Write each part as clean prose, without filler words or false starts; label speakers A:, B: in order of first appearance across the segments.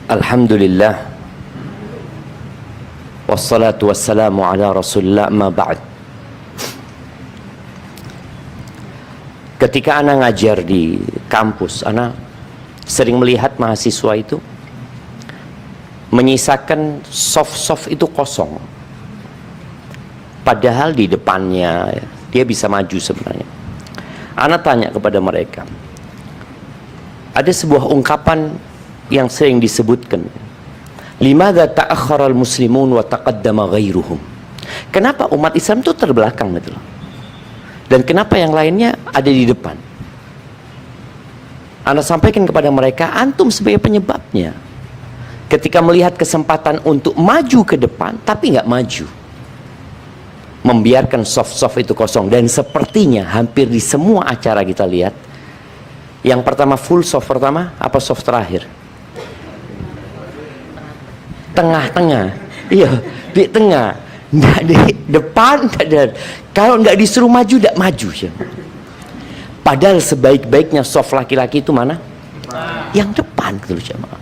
A: Alhamdulillah wassalatu wassalamu ala rasulillah ma ba'd. Ketika ana ngajar di kampus, ana sering melihat mahasiswa itu menyisakan soft itu kosong, padahal di depannya dia bisa maju sebenarnya. Ana tanya kepada mereka, ada sebuah ungkapan yang sering disebutkan, limadza ta'akhkhara al-muslimun wa taqaddama ghairuhum. Kenapa umat Islam itu terbelakang gitu loh, dan kenapa yang lainnya ada di depan? Anda sampaikan kepada mereka, antum sebagai penyebabnya. Ketika melihat kesempatan untuk maju ke depan tapi nggak maju, membiarkan soft itu kosong. Dan sepertinya hampir di semua acara kita lihat, yang pertama full soft pertama, apa soft terakhir? Tengah-tengah. Iya, di tengah, nggak di depan, nggak ada. Kalau nggak disuruh maju, nggak maju ya. Padahal sebaik-baiknya soft laki-laki itu mana? Yang depan gitu loh.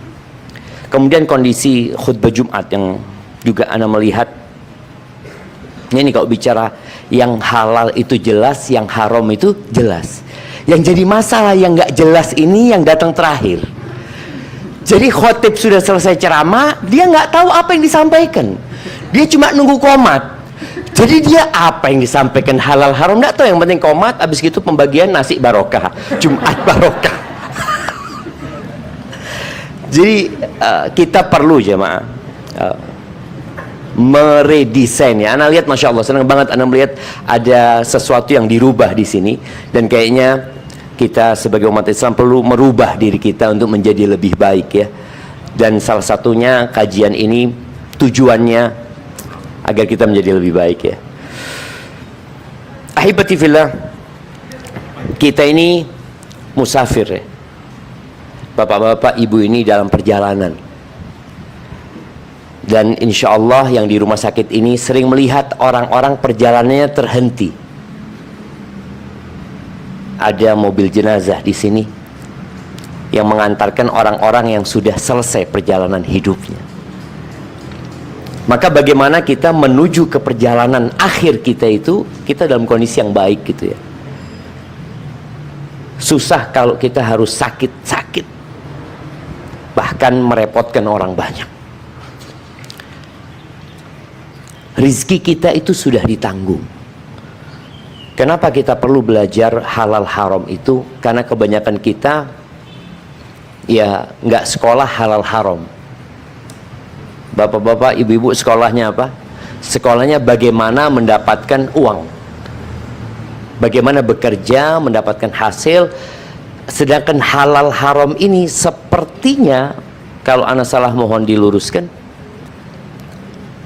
A: Kemudian kondisi khutbah Jumat yang juga Anda melihat, ini kalau bicara yang halal itu jelas, yang haram itu jelas. Yang jadi masalah yang nggak jelas ini yang datang terakhir. Jadi khotib sudah selesai ceramah, dia nggak tahu apa yang disampaikan. Dia cuma nunggu komat. Jadi dia apa yang disampaikan halal haram nggak tahu. Yang penting komat, habis itu pembagian nasi barokah, Jumat barokah. Jadi kita perlu jemaah meredesain ya. Anda lihat, masya Allah, senang banget Anda melihat ada sesuatu yang dirubah di sini, dan kayaknya kita sebagai umat Islam perlu merubah diri kita untuk menjadi lebih baik ya. Dan salah satunya kajian ini tujuannya agar kita menjadi lebih baik ya. Ahibati fillah, kita ini musafir ya. Bapak-bapak, ibu ini dalam perjalanan. Dan insya Allah yang di rumah sakit ini sering melihat orang-orang perjalanannya terhenti. Ada mobil jenazah di sini yang mengantarkan orang-orang yang sudah selesai perjalanan hidupnya. Maka bagaimana kita menuju ke perjalanan akhir kita itu, kita dalam kondisi yang baik gitu ya. Susah kalau kita harus sakit-sakit, bahkan merepotkan orang banyak. Rizki kita itu sudah ditanggung. Kenapa kita perlu belajar halal haram itu? Karena kebanyakan kita ya nggak sekolah halal haram. Bapak-bapak, ibu-ibu sekolahnya apa? Sekolahnya bagaimana mendapatkan uang, bagaimana bekerja mendapatkan hasil. Sedangkan halal haram ini sepertinya, kalau ana salah mohon diluruskan.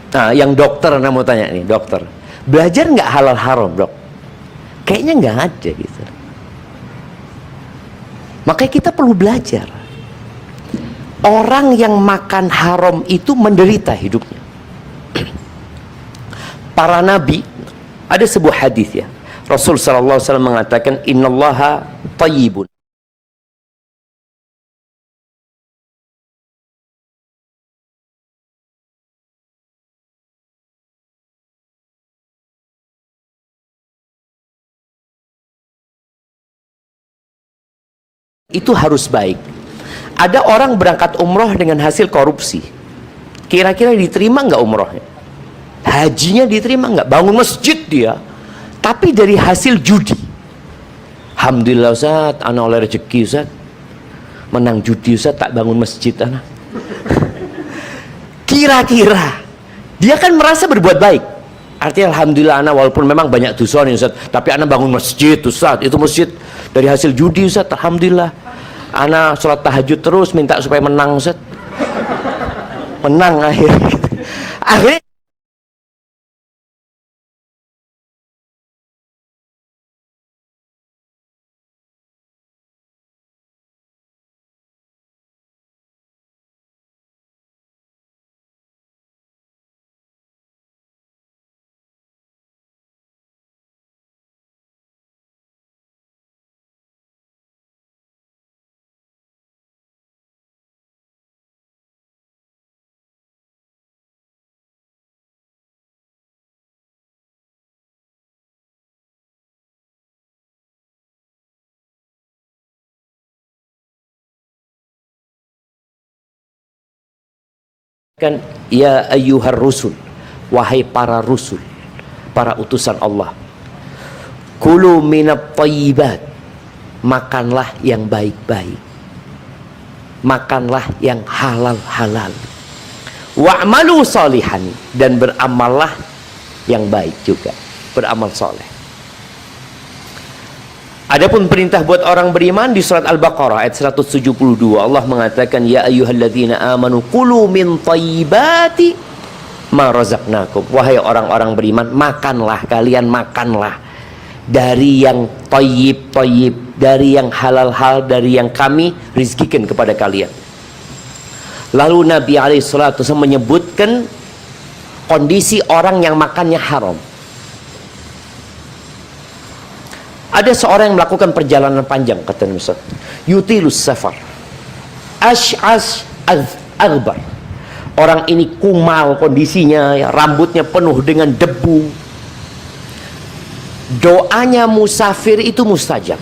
A: Nah, yang dokter ana mau tanya nih, dokter belajar nggak halal haram, dok? Kayaknya nggak ada gitu. Makanya kita perlu belajar. Orang yang makan haram itu menderita hidupnya. Para nabi, ada sebuah hadis ya, Rasul sallallahu alaihi wasallam mengatakan, innallaha thayyibun. Itu harus baik. Ada orang berangkat umroh dengan hasil korupsi, kira-kira diterima nggak umrohnya? Hajinya diterima nggak? Bangun masjid dia, tapi dari hasil judi. Alhamdulillah Ustaz, ana oleh rezeki Ustaz, menang judi Ustaz, tak bangun masjid ana. Kira-kira dia kan merasa berbuat baik. Artinya alhamdulillah ana walaupun memang banyak dosa nih Ustaz, tapi ana bangun masjid Ustaz, itu masjid dari hasil judi Ustaz, alhamdulillah. Ana sholat tahajud terus minta supaya menang Ustaz. Menang akhirnya Kan, ya ayyuhar rusul, wahai para rusul, para utusan Allah, kulu minat thayyibat, makanlah yang baik-baik, makanlah yang halal-halal, wa'malu salihan, dan beramallah yang baik juga, beramal soleh. Adapun perintah buat orang beriman di surat Al-Baqarah ayat 172, Allah mengatakan, ya ayyuhalladzina amanu kulu min thayyibati ma razaqnakum, wahai orang-orang beriman, makanlah, kalian makanlah dari yang thayyib, dari yang halal-halal, dari yang kami rizkikan kepada kalian. Lalu Nabi alaihissalatu menyebutkan kondisi orang yang makannya haram. Ada seorang yang melakukan perjalanan panjang, kata Nabi SAW, yutilus safar, ash'as aghbar. Orang ini kumal kondisinya, ya, rambutnya penuh dengan debu. Doanya musafir itu mustajab.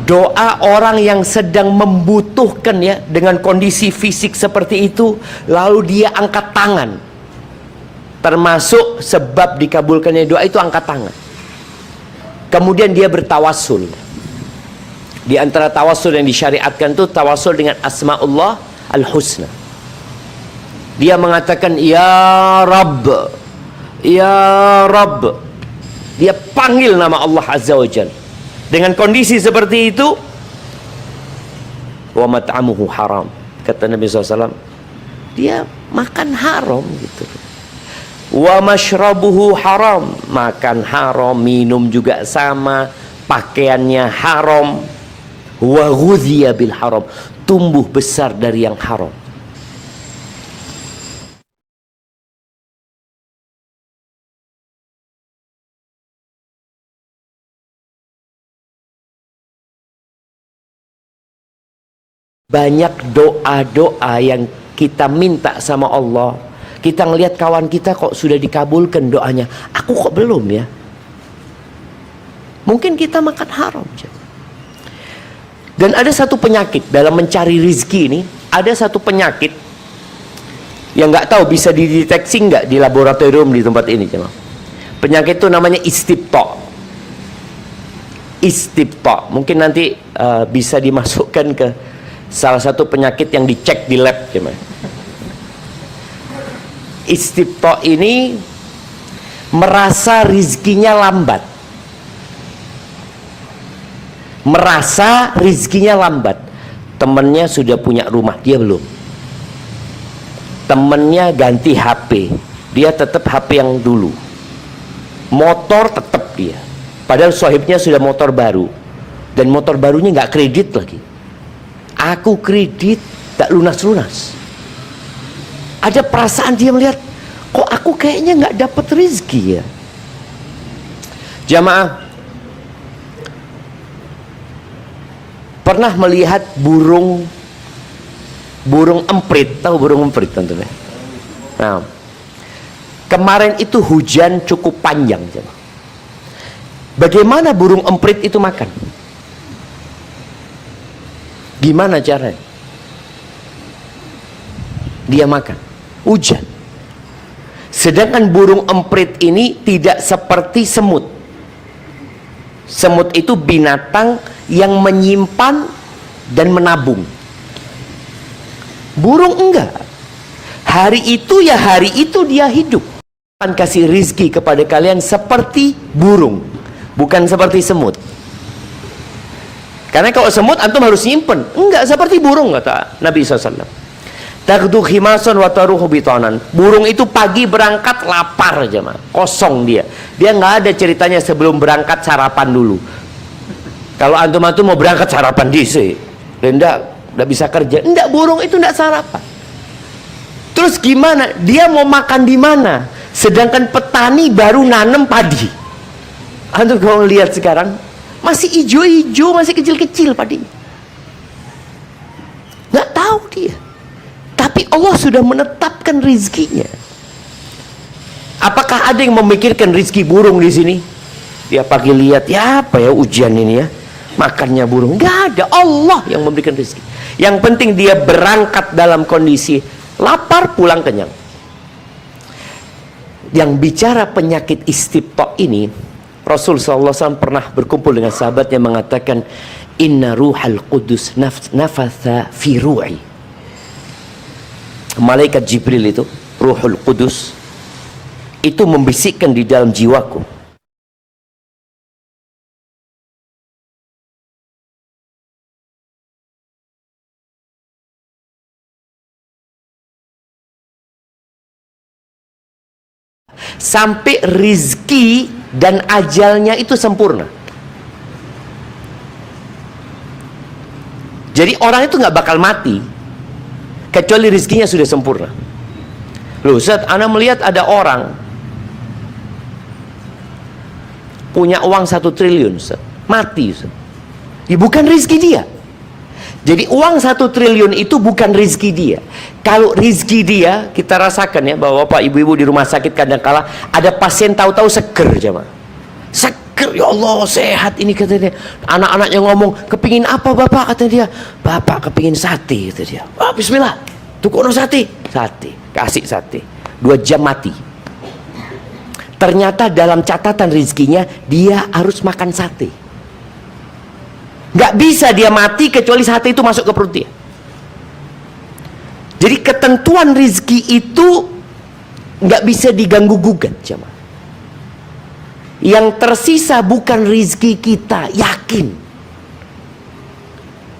A: Doa orang yang sedang membutuhkan, ya, dengan kondisi fisik seperti itu, lalu dia angkat tangan, termasuk sebab dikabulkannya doa itu angkat tangan. Kemudian dia bertawassul. Di antara tawassul yang disyariatkan itu tawassul dengan asma'ullah al-husna. Dia mengatakan, ya Rabb, ya Rabb. Dia panggil nama Allah Azza wa Jalla. Dengan kondisi seperti itu, wa mat'amuhu haram, kata Nabi SAW, dia makan haram gitu. Wa mashrabuhu haram, makan haram, minum juga sama, pakaiannya haram. Wa ghudhiya bil haram, tumbuh besar dari yang haram. Banyak doa-doa yang kita minta sama Allah, kita ngelihat kawan kita kok sudah dikabulkan doanya, aku kok belum ya? Mungkin kita makan haram. Dan ada satu penyakit dalam mencari rizki ini, ada satu penyakit yang nggak tahu bisa dideteksi nggak di laboratorium di tempat ini, cuma. Penyakit itu namanya istibta. Istibta, mungkin nanti bisa dimasukkan ke salah satu penyakit yang dicek di lab, cuma. Istibta ini merasa rizkinya lambat, merasa rizkinya lambat. Temennya sudah punya rumah, dia belum. Temennya ganti HP, dia tetap HP yang dulu. Motor tetap dia, padahal sohibnya sudah motor baru, dan motor barunya nggak kredit lagi. Aku kredit tak lunas-lunas. Ada perasaan dia melihat, kok aku kayaknya nggak dapat rezeki ya. Jamaah, pernah melihat burung emprit? Tahu burung emprit tentunya. Nah, kemarin itu hujan cukup panjang, jamaah. Bagaimana burung emprit itu makan? Gimana caranya? Dia makan hujan. Sedangkan burung emprit ini tidak seperti semut. Semut itu binatang yang menyimpan dan menabung. Burung enggak. Hari itu ya hari itu dia hidup. Akan kasih rizki kepada kalian seperti burung, bukan seperti semut. Karena kalau semut antum harus nyimpen, enggak, seperti burung, kata Nabi SAW. Taghdu khimasan wa taruhu bitanan. Burung itu pagi berangkat lapar aja, mah. Kosong dia. Dia nggak ada ceritanya sebelum berangkat sarapan dulu. Kalau antum mau berangkat sarapan disi, enggak bisa kerja. Enggak, burung itu enggak sarapan. Terus gimana? Dia mau makan di mana? Sedangkan petani baru nanam padi. Antum kalau lihat sekarang masih hijau-hijau, masih kecil-kecil padinya. Nggak tahu dia. Tapi Allah sudah menetapkan rizkinya. Apakah ada yang memikirkan rizki burung di sini? Dia pagi lihat, ya apa ya ujian ini ya, makannya burung. Nggak ada, Allah yang memberikan rizki. Yang penting dia berangkat dalam kondisi lapar pulang kenyang. Yang bicara penyakit istibta ini, Rasul SAW pernah berkumpul dengan sahabatnya mengatakan, inna ruhal qudus nafatha fi ru'i. Malaikat Jibril itu, Ruhul Qudus, itu membisikkan di dalam jiwaku. Sampai rizki dan ajalnya itu sempurna. Jadi orang itu nggak bakal mati kecuali rizkinya sudah sempurna. Loh Ustaz, ana melihat ada orang punya uang 1 triliun Ustaz, mati Ustaz. Ya bukan rizki dia. Jadi uang 1 triliun itu bukan rizki dia. Kalau rizki dia, kita rasakan ya, bahwa Bapak Ibu-ibu di rumah sakit kadang-kala ada pasien tahu-tahu seger jemaah. Seger, ya Allah sehat ini kata dia. Anak-anaknya ngomong, kepingin apa Bapak? Kata dia, Bapak kepingin sate kata dia. Oh, bismillah, tukono sate. Sate, kasih sate. 2 jam mati. Ternyata dalam catatan rizkinya dia harus makan sate. Nggak bisa dia mati kecuali sate itu masuk ke perut dia. Jadi ketentuan rizki itu nggak bisa diganggu gugat jemaah. Yang tersisa bukan rizki kita, yakin.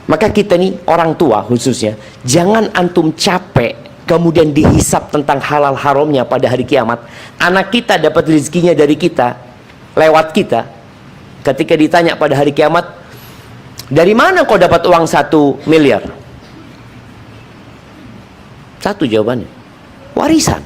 A: Maka kita nih orang tua khususnya, jangan antum capek kemudian dihisap tentang halal haramnya pada hari kiamat. Anak kita dapat rizkinya dari kita, lewat kita. Ketika ditanya pada hari kiamat, dari mana kau dapat uang 1 miliar? Satu jawabannya, warisan.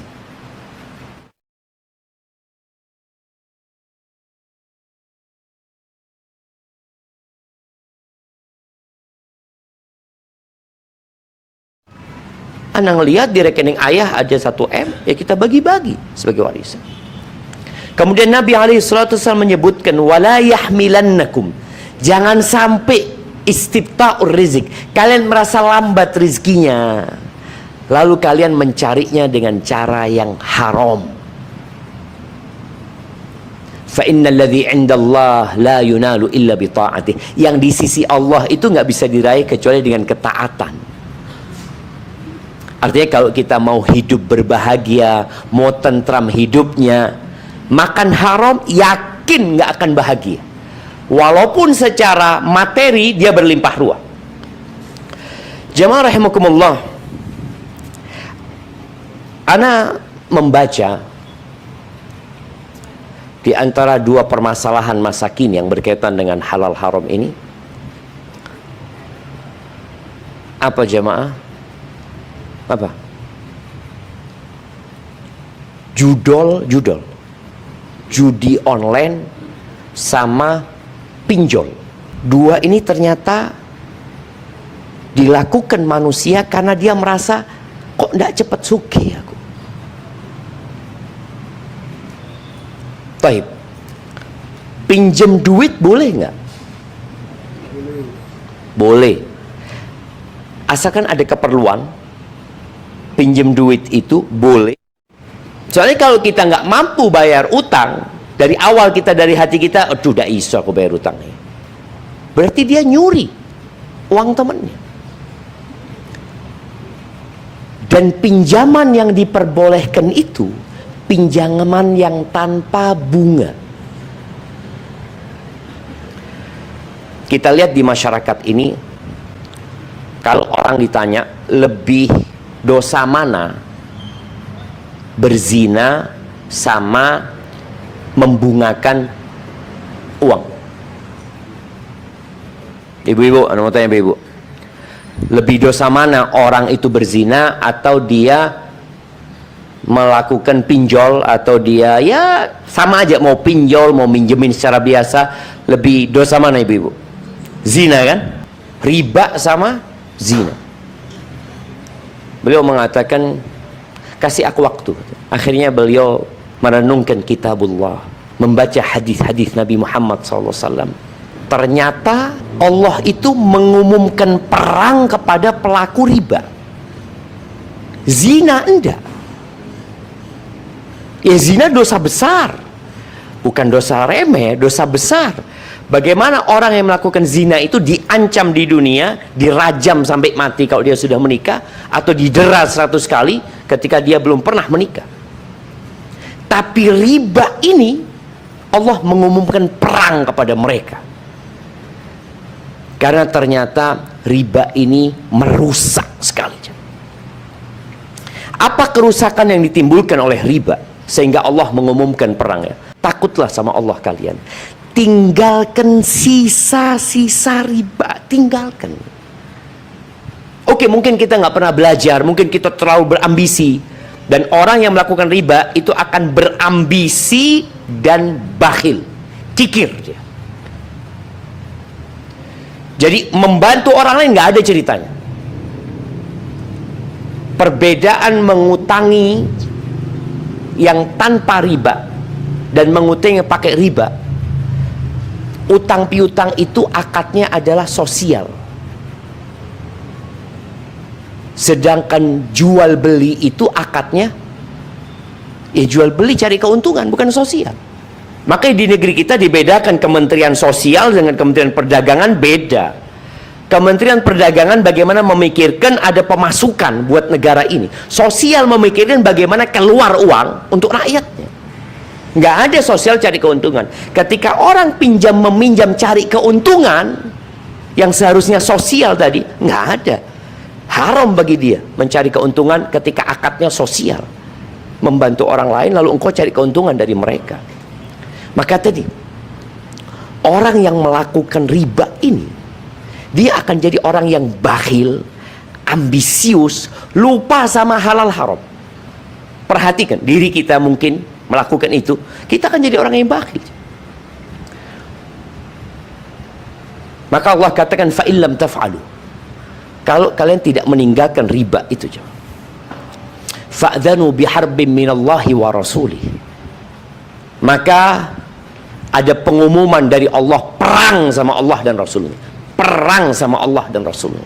A: Anda ngelihat di rekening ayah ada 1 M, ya kita bagi-bagi sebagai warisan. Kemudian Nabi SAW menyebutkan, wala yahmilannakum, jangan sampai istibta'ur rizik, kalian merasa lambat rizkinya, lalu kalian mencarinya dengan cara yang haram. Fa innal ladzi 'indallah la yunalu illa bi ta'atih, yang di sisi Allah itu nggak bisa diraih kecuali dengan ketaatan. Artinya kalau kita mau hidup berbahagia, mau tentram hidupnya, makan haram yakin nggak akan bahagia. Walaupun secara materi dia berlimpah ruah. Jamaah rahimakumullah, ana membaca di antara 2 permasalahan masa kini yang berkaitan dengan halal haram ini. Apa jamaah? Apa? Judi online sama pinjol. 2 ini ternyata dilakukan manusia karena dia merasa, kok tidak cepat sugih aku. Baik, pinjam duit boleh nggak? Boleh, asalkan ada keperluan. Pinjam duit itu boleh. Soalnya kalau kita nggak mampu bayar utang, dari awal kita, dari hati kita, aduh udah iso aku bayar utangnya, berarti dia nyuri uang temannya. Dan pinjaman yang diperbolehkan itu pinjaman yang tanpa bunga. Kita lihat di masyarakat ini, kalau orang ditanya lebih dosa mana, berzina sama membungakan uang? Ibu-ibu, anu mau tanya ibu, lebih dosa mana orang itu berzina atau dia melakukan pinjol, atau dia ya sama aja mau pinjol mau minjemin secara biasa, lebih dosa mana ibu-ibu? Zina kan? Riba sama zina. Beliau mengatakan, kasih aku waktu. Akhirnya beliau merenungkan kitabullah, membaca hadis-hadis Nabi Muhammad SAW. Ternyata Allah itu mengumumkan perang kepada pelaku riba. Zina enggak. Ya zina dosa besar, bukan dosa remeh, dosa besar. Bagaimana orang yang melakukan zina itu diancam di dunia, dirajam sampai mati kalau dia sudah menikah, atau didera 100 kali ketika dia belum pernah menikah. Tapi riba ini Allah mengumumkan perang kepada mereka, karena ternyata riba ini merusak sekali. Apa kerusakan yang ditimbulkan oleh riba sehingga Allah mengumumkan perangnya? Takutlah sama Allah kalian. Tinggalkan sisa-sisa riba, tinggalkan. Oke, mungkin kita nggak pernah belajar, mungkin kita terlalu berambisi, dan orang yang melakukan riba itu akan berambisi dan bakhil, kikir dia. Jadi membantu orang lain nggak ada ceritanya. Perbedaan mengutangi yang tanpa riba dan mengutangi pakai riba. Utang piutang itu akadnya adalah sosial, sedangkan jual beli itu akadnya ya jual beli cari keuntungan, bukan sosial. Makanya di negeri kita dibedakan, Kementerian Sosial dengan Kementerian Perdagangan beda. Kementerian Perdagangan bagaimana memikirkan ada pemasukan buat negara ini. Sosial memikirkan bagaimana keluar uang untuk rakyatnya. Nggak ada sosial cari keuntungan. Ketika orang pinjam meminjam cari keuntungan, yang seharusnya sosial tadi, nggak ada. Haram bagi dia mencari keuntungan ketika akadnya sosial. Membantu orang lain lalu engkau cari keuntungan dari mereka. Maka tadi, orang yang melakukan riba ini, dia akan jadi orang yang bakhil, ambisius, lupa sama halal haram. Perhatikan, diri kita mungkin melakukan itu, kita akan jadi orang yang bakhil. Maka Allah katakan, fa'illam taf'alu, kalau kalian tidak meninggalkan riba itu, fa'adhanu biharbin minallahi wa rasulih, maka ada pengumuman dari Allah, perang sama Allah dan Rasulnya. Perang sama Allah dan Rasulnya.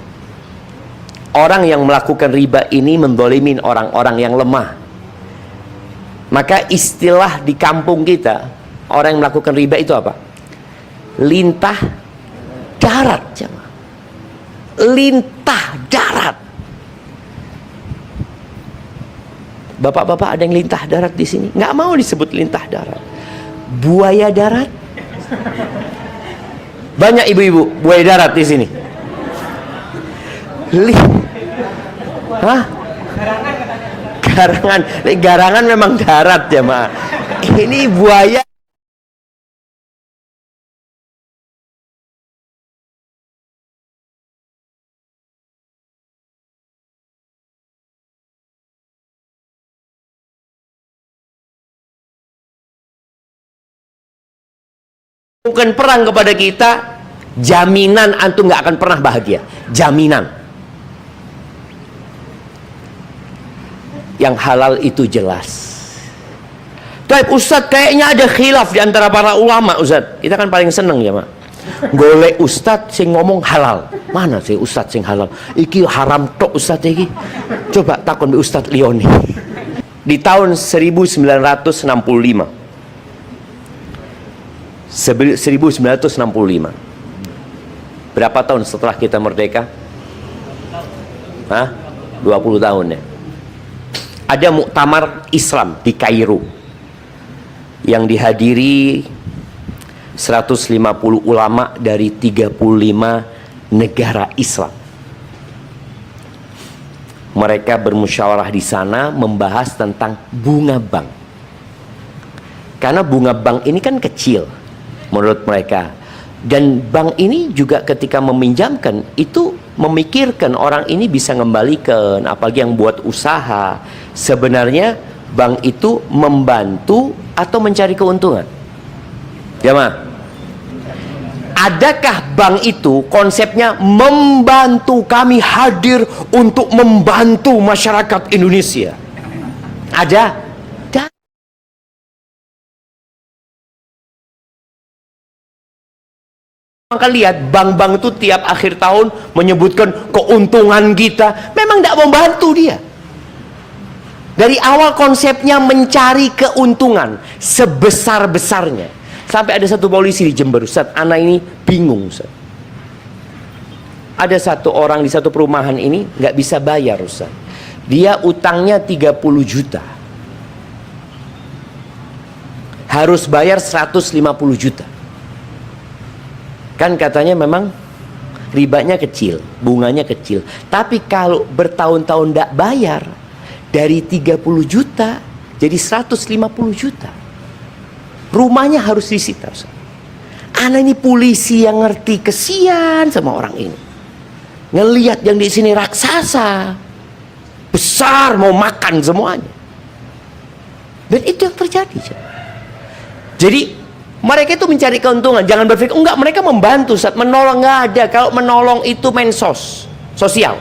A: Orang yang melakukan riba ini mendolimin orang-orang yang lemah. Maka istilah di kampung kita, orang yang melakukan riba itu apa? Lintah darat. Lintah darat. Bapak-bapak ada yang lintah darat di sini? Nggak mau disebut lintah darat. Buaya darat. Banyak ibu-ibu buaya darat di sini. Hah? Garangan. Garangan memang darat ya, Ma. Ini buaya. Bukan perang kepada kita, jaminan antum nggak akan pernah bahagia, jaminan. Yang halal itu jelas. Tapi Ustadz, kayaknya ada khilaf di antara para ulama. Ustadz, kita kan paling seneng ya, Mak. Golek Ustadz sing ngomong halal. Mana sih Ustadz sing halal? Iki haram tok Ustadz iki. Coba takon be Ustadz Lioni. Di tahun 1965. 1965. Berapa tahun setelah kita merdeka? Hah? 20 tahun ya. Ada muktamar Islam di Kairo yang dihadiri 150 ulama dari 35 negara Islam. Mereka bermusyawarah di sana membahas tentang bunga bank. Karena bunga bank ini kan kecil menurut mereka, dan bank ini juga ketika meminjamkan itu memikirkan orang ini bisa mengembalikan, apalagi yang buat usaha. Sebenarnya bank itu membantu atau mencari keuntungan? Ya, Ma? Adakah bank itu konsepnya membantu, kami hadir untuk membantu masyarakat Indonesia? Ada? Maka lihat, bank-bank itu tiap akhir tahun menyebutkan keuntungan kita. Memang tidak membantu dia. Dari awal konsepnya mencari keuntungan sebesar-besarnya. Sampai ada satu polisi di Jember, Ustaz, anak ini bingung, Ustaz. Ada satu orang di satu perumahan ini nggak bisa bayar, Ustaz. Dia utangnya 30 juta. Harus bayar 150 juta. Kan katanya memang ribanya kecil, bunganya kecil. Tapi kalau bertahun-tahun tidak bayar, dari 30 juta jadi 150 juta. Rumahnya harus disita. Anak ini polisi yang ngerti, kesian sama orang ini. Ngelihat yang di sini raksasa, besar, mau makan semuanya. Dan itu yang terjadi. Jadi mereka itu mencari keuntungan. Jangan berpikir enggak, mereka membantu, saat menolong. Nggak ada. Kalau menolong itu mensos, sosial.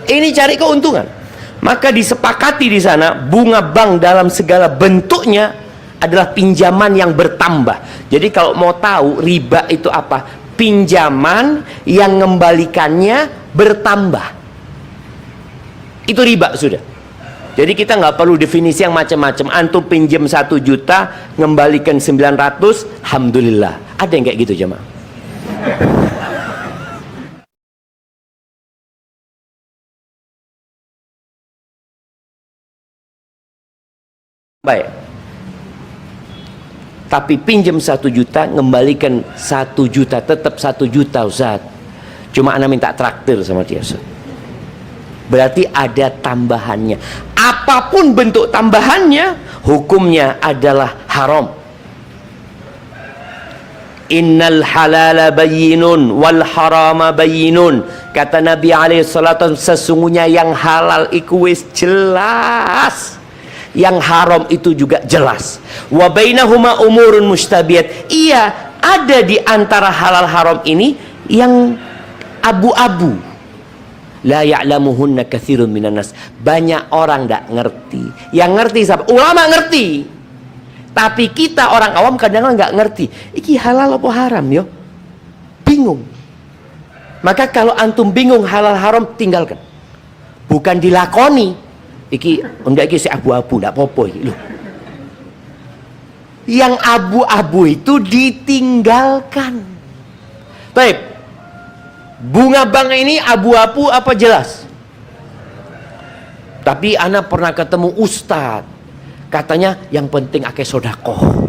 A: Ini cari keuntungan. Maka disepakati di sana bunga bank dalam segala bentuknya adalah pinjaman yang bertambah. Jadi kalau mau tahu riba itu apa? Pinjaman yang mengembalikannya bertambah. Itu riba sudah. Jadi kita nggak perlu definisi yang macam-macam. Antum pinjam 1 juta, ngembalikan 900, alhamdulillah. Ada yang kayak gitu jemaah? Baik. Tapi pinjam 1 juta, ngembalikan 1 juta, tetap 1 juta, Ustaz. Cuma ana minta traktir sama dia, Ustaz. Berarti ada tambahannya. Apapun bentuk tambahannya, hukumnya adalah haram. Innal halala bayyinun wal harama bayyinun. Kata Nabi alaihi salatu, sesungguhnya yang halal iku wis jelas, yang haram itu juga jelas. Wa bainahuma umurun mustabihat. Iya, ada di antara halal haram ini yang abu-abu. La ya'lamuhunna katsirun minan nas. Banyak orang tidak ngerti. Yang ngerti siapa? Ulama ngerti. Tapi kita orang awam kadang-kadang nggak ngerti. Iki halal apa haram yo? Bingung. Maka kalau antum bingung halal haram, tinggalkan. Bukan dilakoni. Iki enggak, iki si abu-abu, enggak apa-apa iki lho. Yang abu-abu itu ditinggalkan. Baik. Bunga bank ini abu-abu apa jelas? Tapi ana pernah ketemu ustadz, katanya yang penting akeh sodakoh.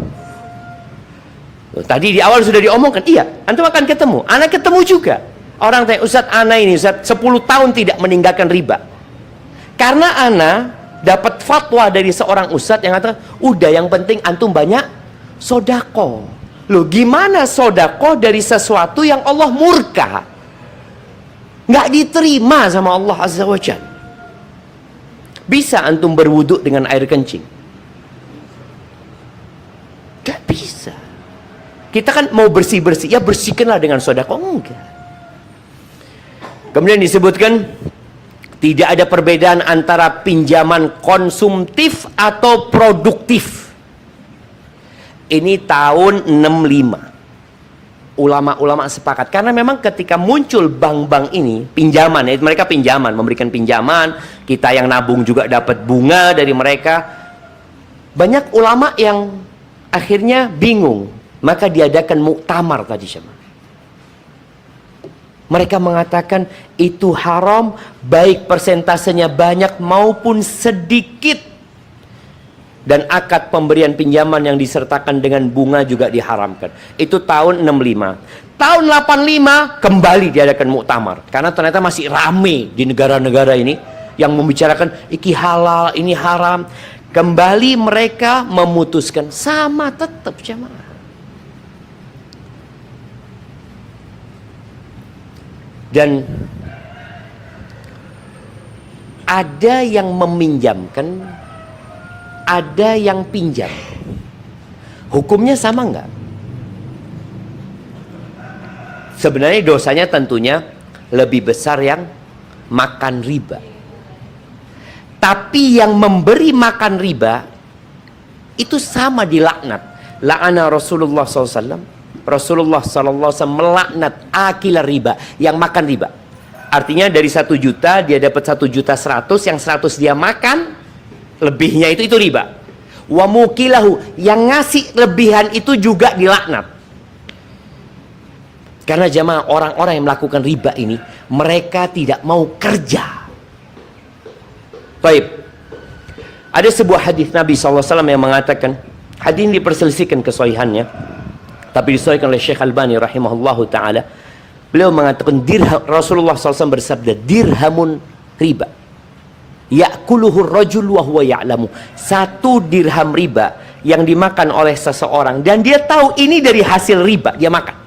A: Tadi di awal sudah diomongkan, iya, antum akan ketemu. Ana ketemu juga. Orang tanya, Ustadz, ana ini Ustadz 10 tahun tidak meninggalkan riba. Karena ana dapat fatwa dari seorang ustadz yang kata, udah yang penting antum banyak sodako. Loh, gimana sodako dari sesuatu yang Allah murka? Nggak diterima sama Allah Azza wa Jalla. Bisa antum berwuduk dengan air kencing? Nggak bisa. Kita kan mau bersih-bersih, ya bersihkanlah dengan sodako. Enggak. Kemudian disebutkan, tidak ada perbedaan antara pinjaman konsumtif atau produktif. Ini tahun 65. Ulama-ulama sepakat. Karena memang ketika muncul bank-bank ini, pinjaman, ya, mereka pinjaman, memberikan pinjaman, kita yang nabung juga dapat bunga dari mereka. Banyak ulama yang akhirnya bingung. Maka diadakan muktamar tadi, sama. Mereka mengatakan itu haram, baik persentasenya banyak maupun sedikit. Dan akad pemberian pinjaman yang disertakan dengan bunga juga diharamkan. Itu tahun 65. Tahun 85 kembali diadakan muktamar. Karena ternyata masih rame di negara-negara ini yang membicarakan iki halal, ini haram. Kembali mereka memutuskan sama tetap jamaah. Dan ada yang meminjamkan, ada yang pinjam. Hukumnya sama enggak? Sebenarnya dosanya tentunya lebih besar yang makan riba. Tapi yang memberi makan riba itu sama dilaknat. La'ana Rasulullah SAW. Rasulullah SAW melaknat akil riba, yang makan riba. Artinya dari 1 juta dia dapat 1.100.000, yang 100 dia makan, lebihnya itu riba. Wa mukilahu, yang ngasih lebihan itu juga dilaknat. Karena jamaah, orang-orang yang melakukan riba ini, mereka tidak mau kerja. Baik. Ada sebuah hadis Nabi SAW yang mengatakan, hadis ini diperselisihkan kesahihannya, tapi disahihkan oleh Syekh Albani rahimahullahu ta'ala. Beliau mengatakan, Rasulullah SAW bersabda, dirhamun riba, ya'kuluhur rajul wa huwa ya'lamu. 1 dirham riba yang dimakan oleh seseorang dan dia tahu ini dari hasil riba, dia makan.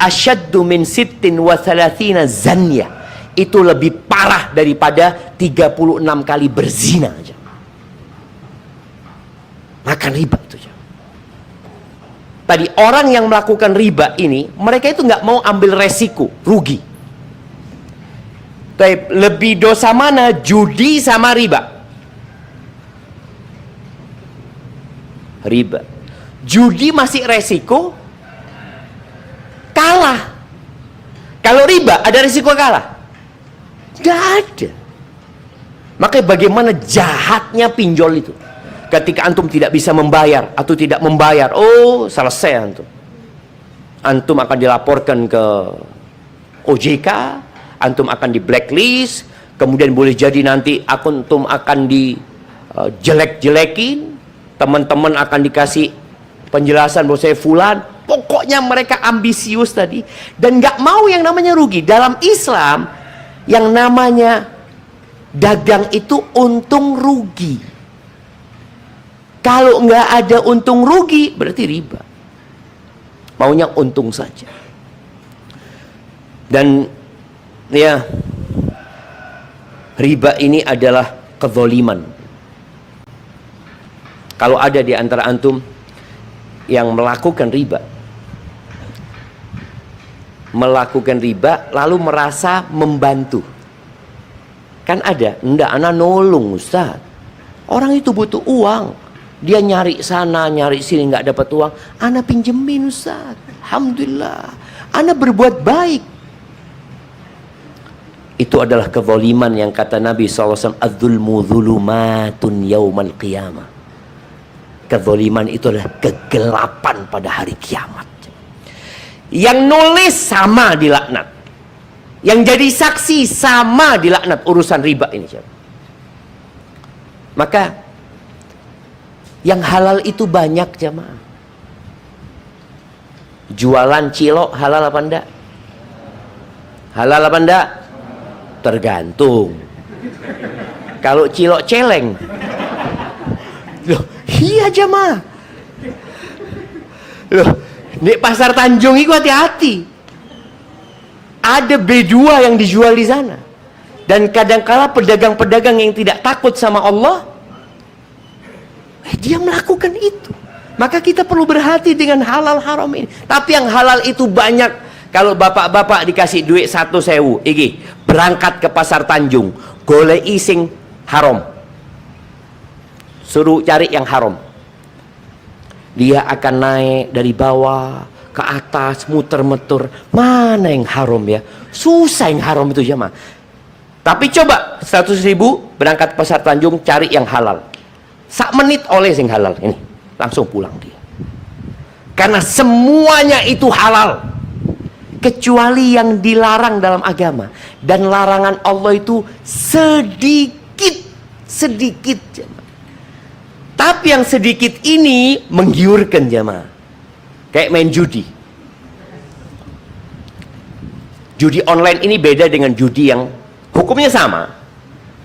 A: Asyaddu min 36 zanya, itu lebih parah daripada 36 kali berzina aja. Makan riba itu aja. Tadi orang yang melakukan riba ini, mereka itu nggak mau ambil resiko rugi. Tapi lebih dosa mana, judi sama riba? Riba. Judi masih resiko kalah. Kalau riba ada resiko kalah? Nggak ada. Makanya bagaimana jahatnya pinjol itu. Ketika antum tidak bisa membayar atau tidak membayar, oh selesai antum. Antum akan dilaporkan ke OJK, antum akan di blacklist, kemudian boleh jadi nanti antum akan dijelek-jelekin, teman-teman akan dikasih penjelasan bahwa saya fulan. Pokoknya mereka ambisius tadi dan nggak mau yang namanya rugi. Dalam Islam yang namanya dagang itu untung rugi. Kalau nggak ada untung rugi, berarti riba. Maunya untung saja. Dan ya, riba ini adalah kezaliman. Kalau ada di antara antum yang melakukan riba lalu merasa membantu, kan ada, enggak, anak nolong Ustaz, orang itu butuh uang, dia nyari sana nyari sini nggak dapat uang, anak pinjemin Ustaz, alhamdulillah, anak berbuat baik. Itu adalah kezaliman yang kata Nabi SAW, adzulmu dzulumatun yaumal qiyamah. Kezaliman itu adalah kegelapan pada hari kiamat. Yang nulis sama dilaknat, yang jadi saksi sama dilaknat. Urusan riba ini, maka yang halal itu banyak jamaah. Jualan cilok halal apa enggak? Halal apa enggak? Tergantung. Kalau cilok celeng, loh, iya jamaah. Loh, di pasar Tanjung itu hati-hati. Ada B2 yang dijual di sana. Dan kadangkala pedagang-pedagang yang tidak takut sama Allah, dia melakukan itu. Maka kita perlu berhati dengan halal haram ini. Tapi yang halal itu banyak. Kalau bapak-bapak dikasih duit 1.000, iki berangkat ke pasar Tanjung, golei sing haram, suruh cari yang haram. Dia akan naik dari bawah ke atas, muter-muter, mana yang haram ya, susah yang haram itu jemaah. Tapi coba 100.000 berangkat ke pasar Tanjung, cari yang halal, sak menit oleh yang halal ini, langsung pulang dia. Karena semuanya itu halal, kecuali yang dilarang dalam agama. Dan larangan Allah itu sedikit jemaah. Tapi yang sedikit ini menggiurkan jemaah. Kayak main judi. Judi online ini beda dengan judi yang hukumnya sama.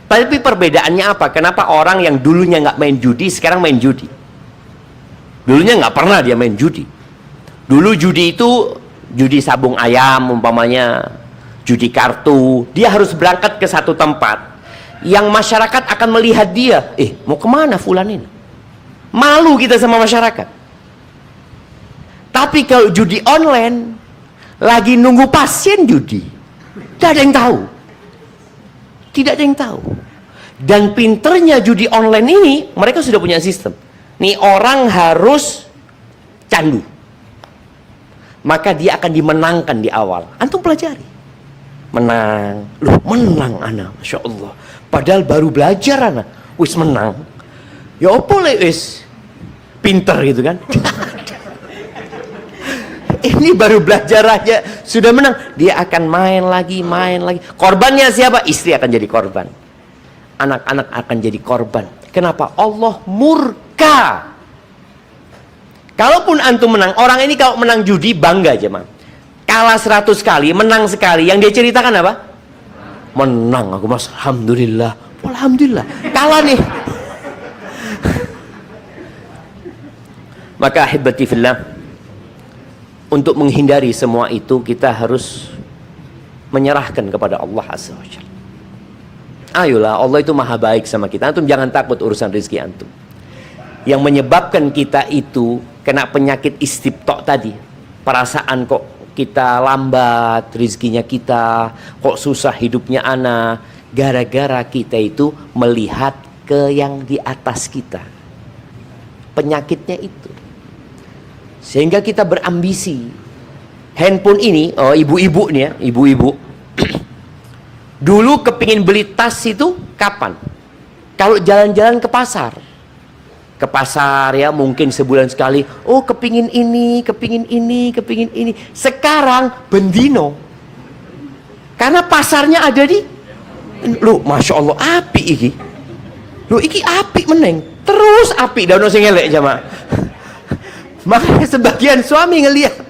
A: Tapi perbedaannya apa? Kenapa orang yang dulunya nggak main judi sekarang main judi? Dulunya nggak pernah dia main judi. Dulu judi itu judi sabung ayam umpamanya, judi kartu. Dia harus berangkat ke satu tempat yang masyarakat akan melihat dia. Mau kemana fulan ini? Malu kita sama masyarakat. Tapi kalau judi online, lagi nunggu pasien judi, tidak ada yang tahu. Tidak ada yang tahu. Dan pinternya judi online ini, mereka sudah punya sistem. Nih orang harus candu, maka dia akan dimenangkan di awal. Antum pelajari. Menang. Loh, menang anak, Masya Allah. Padahal baru belajar anak. wis menang. Ya opo lek wis pinter gitu kan. Ini baru belajar aja sudah menang, dia akan main lagi. Korbannya siapa? Istri akan jadi korban, anak-anak akan jadi korban. Kenapa? Allah murka. Kalaupun antum menang, orang ini kalau menang judi bangga aja, Mang. Kalah 100 kali, menang sekali, yang dia ceritakan apa? Menang aku, Mas, alhamdulillah. Kalah nih. Maka ahibati fillah, untuk menghindari semua itu kita harus menyerahkan kepada Allah Azza wa Jalla. Ayolah, Allah itu maha baik sama kita. Antum jangan takut urusan rezeki antum. Yang menyebabkan kita itu kena penyakit istibtok tadi, perasaan kok kita lambat rezekinya kita, kok susah hidupnya ana, gara-gara kita itu melihat ke yang di atas kita. Penyakitnya itu. Sehingga kita berambisi. Handphone ini, oh ibu-ibu nih ya, ibu-ibu. Dulu kepingin beli tas itu kapan? Kalau jalan-jalan ke pasar. Ke pasar ya, mungkin sebulan sekali. Oh kepingin ini. Sekarang bendino. Karena pasarnya ada di, lu Masya Allah api iki. Lu iki api meneng. Terus api, dan sing elek jamaah. Makanya sebagian suami ngelihat,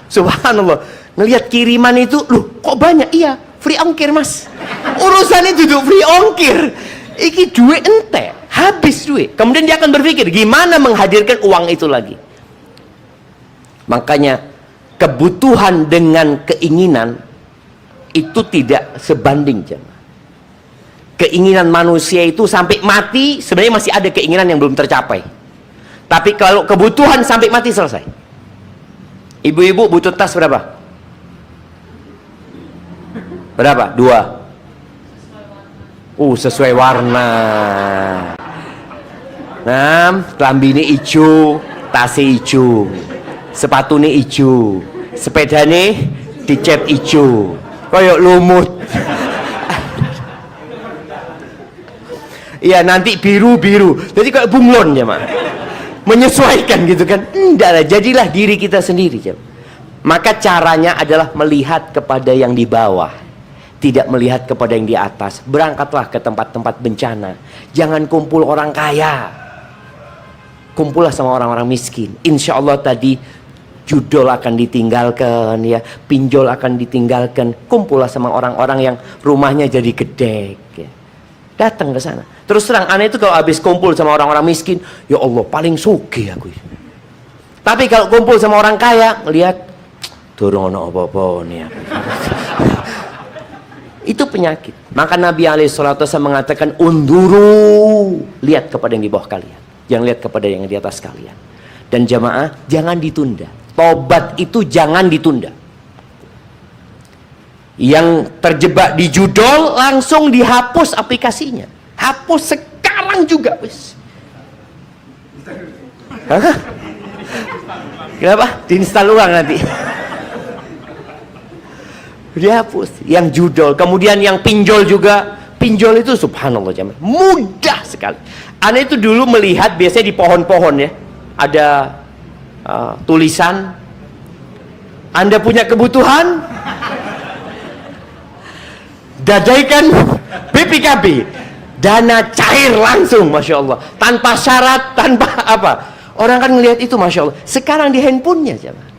A: subhanallah, ngelihat kiriman itu, loh kok banyak? Iya, free ongkir mas. Urusan itu tuh free ongkir. Iki duit ente, habis duit. Kemudian dia akan berpikir gimana menghadirkan uang itu lagi. Makanya kebutuhan dengan keinginan itu tidak sebanding jemaah. Keinginan manusia itu sampai mati sebenarnya masih ada keinginan yang belum tercapai. Tapi kalau kebutuhan sampai mati selesai. Ibu-ibu butuh tas berapa? Berapa? 2. Sesuai warna. Nah, kelambi ini hijau, tasnya hijau, sepatu ini hijau, sepeda ini dicat hijau, kayak lumut. Iya, nanti biru-biru. Jadi kayak bunglon ya, Mak. Menyesuaikan gitu kan. Enggak lah, jadilah diri kita sendiri, ya. Maka caranya adalah melihat kepada yang di bawah, tidak melihat kepada yang di atas. Berangkatlah ke tempat-tempat bencana. Jangan kumpul orang kaya. Kumpullah sama orang-orang miskin. Insya Allah tadi judol akan ditinggalkan, ya, pinjol akan ditinggalkan. Kumpullah sama orang-orang yang rumahnya jadi gede, ya. Datang ke sana. Terus terang, aneh itu kalau habis kumpul sama orang-orang miskin, ya Allah paling sugih aku. Tapi kalau kumpul sama orang kaya, ngelihat durung ono apa-apa nih. Itu penyakit. Maka Nabi SAW mengatakan, unduru, lihat kepada yang di bawah kalian, jangan lihat kepada yang di atas kalian. Dan jamaah, jangan ditunda. Tobat itu jangan ditunda. Yang terjebak di judol langsung dihapus aplikasinya. Hapus sekarang juga, wis. Hah? Kenapa? Diinstal ulang nanti. Dihapus. Yang judol, kemudian yang pinjol juga. Pinjol itu subhanallah jamaah, mudah sekali. Ana itu dulu melihat biasanya di pohon-pohon ya, ada tulisan, Anda punya kebutuhan, gadaikan BPKB, dana cair langsung, Masya Allah, tanpa syarat, tanpa apa. Orang kan ngelihat itu, Masya Allah. Sekarang di handphonenya jamaah.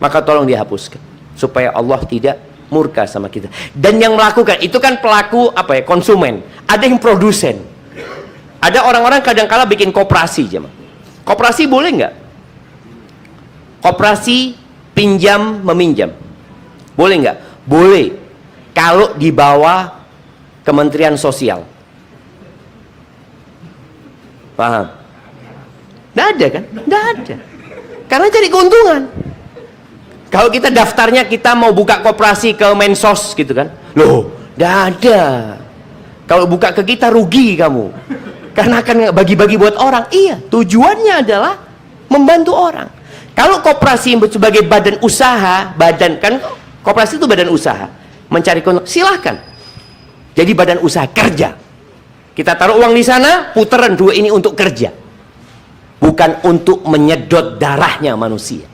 A: Maka tolong dihapuskan supaya Allah tidak murka sama kita. Dan yang melakukan itu kan pelaku apa ya, konsumen. Ada yang produsen. Ada orang-orang kadang-kala bikin koperasi jemaah. Koperasi boleh nggak? Koperasi pinjam meminjam boleh nggak? Boleh kalau di bawah Kementerian Sosial. Paham? Nggak ada kan? Nggak ada. Karena cari keuntungan. Kalau kita daftarnya kita mau buka koperasi ke Mensos gitu kan, loh, nggak ada. Kalau buka ke kita rugi kamu, karena akan bagi-bagi buat orang. Iya, tujuannya adalah membantu orang. Kalau koperasi sebagai badan usaha, badan kan koperasi itu badan usaha, mencari keuntungan, silahkan. Jadi badan usaha kerja. Kita taruh uang di sana, putaran duit ini untuk kerja. Bukan untuk menyedot darahnya manusia.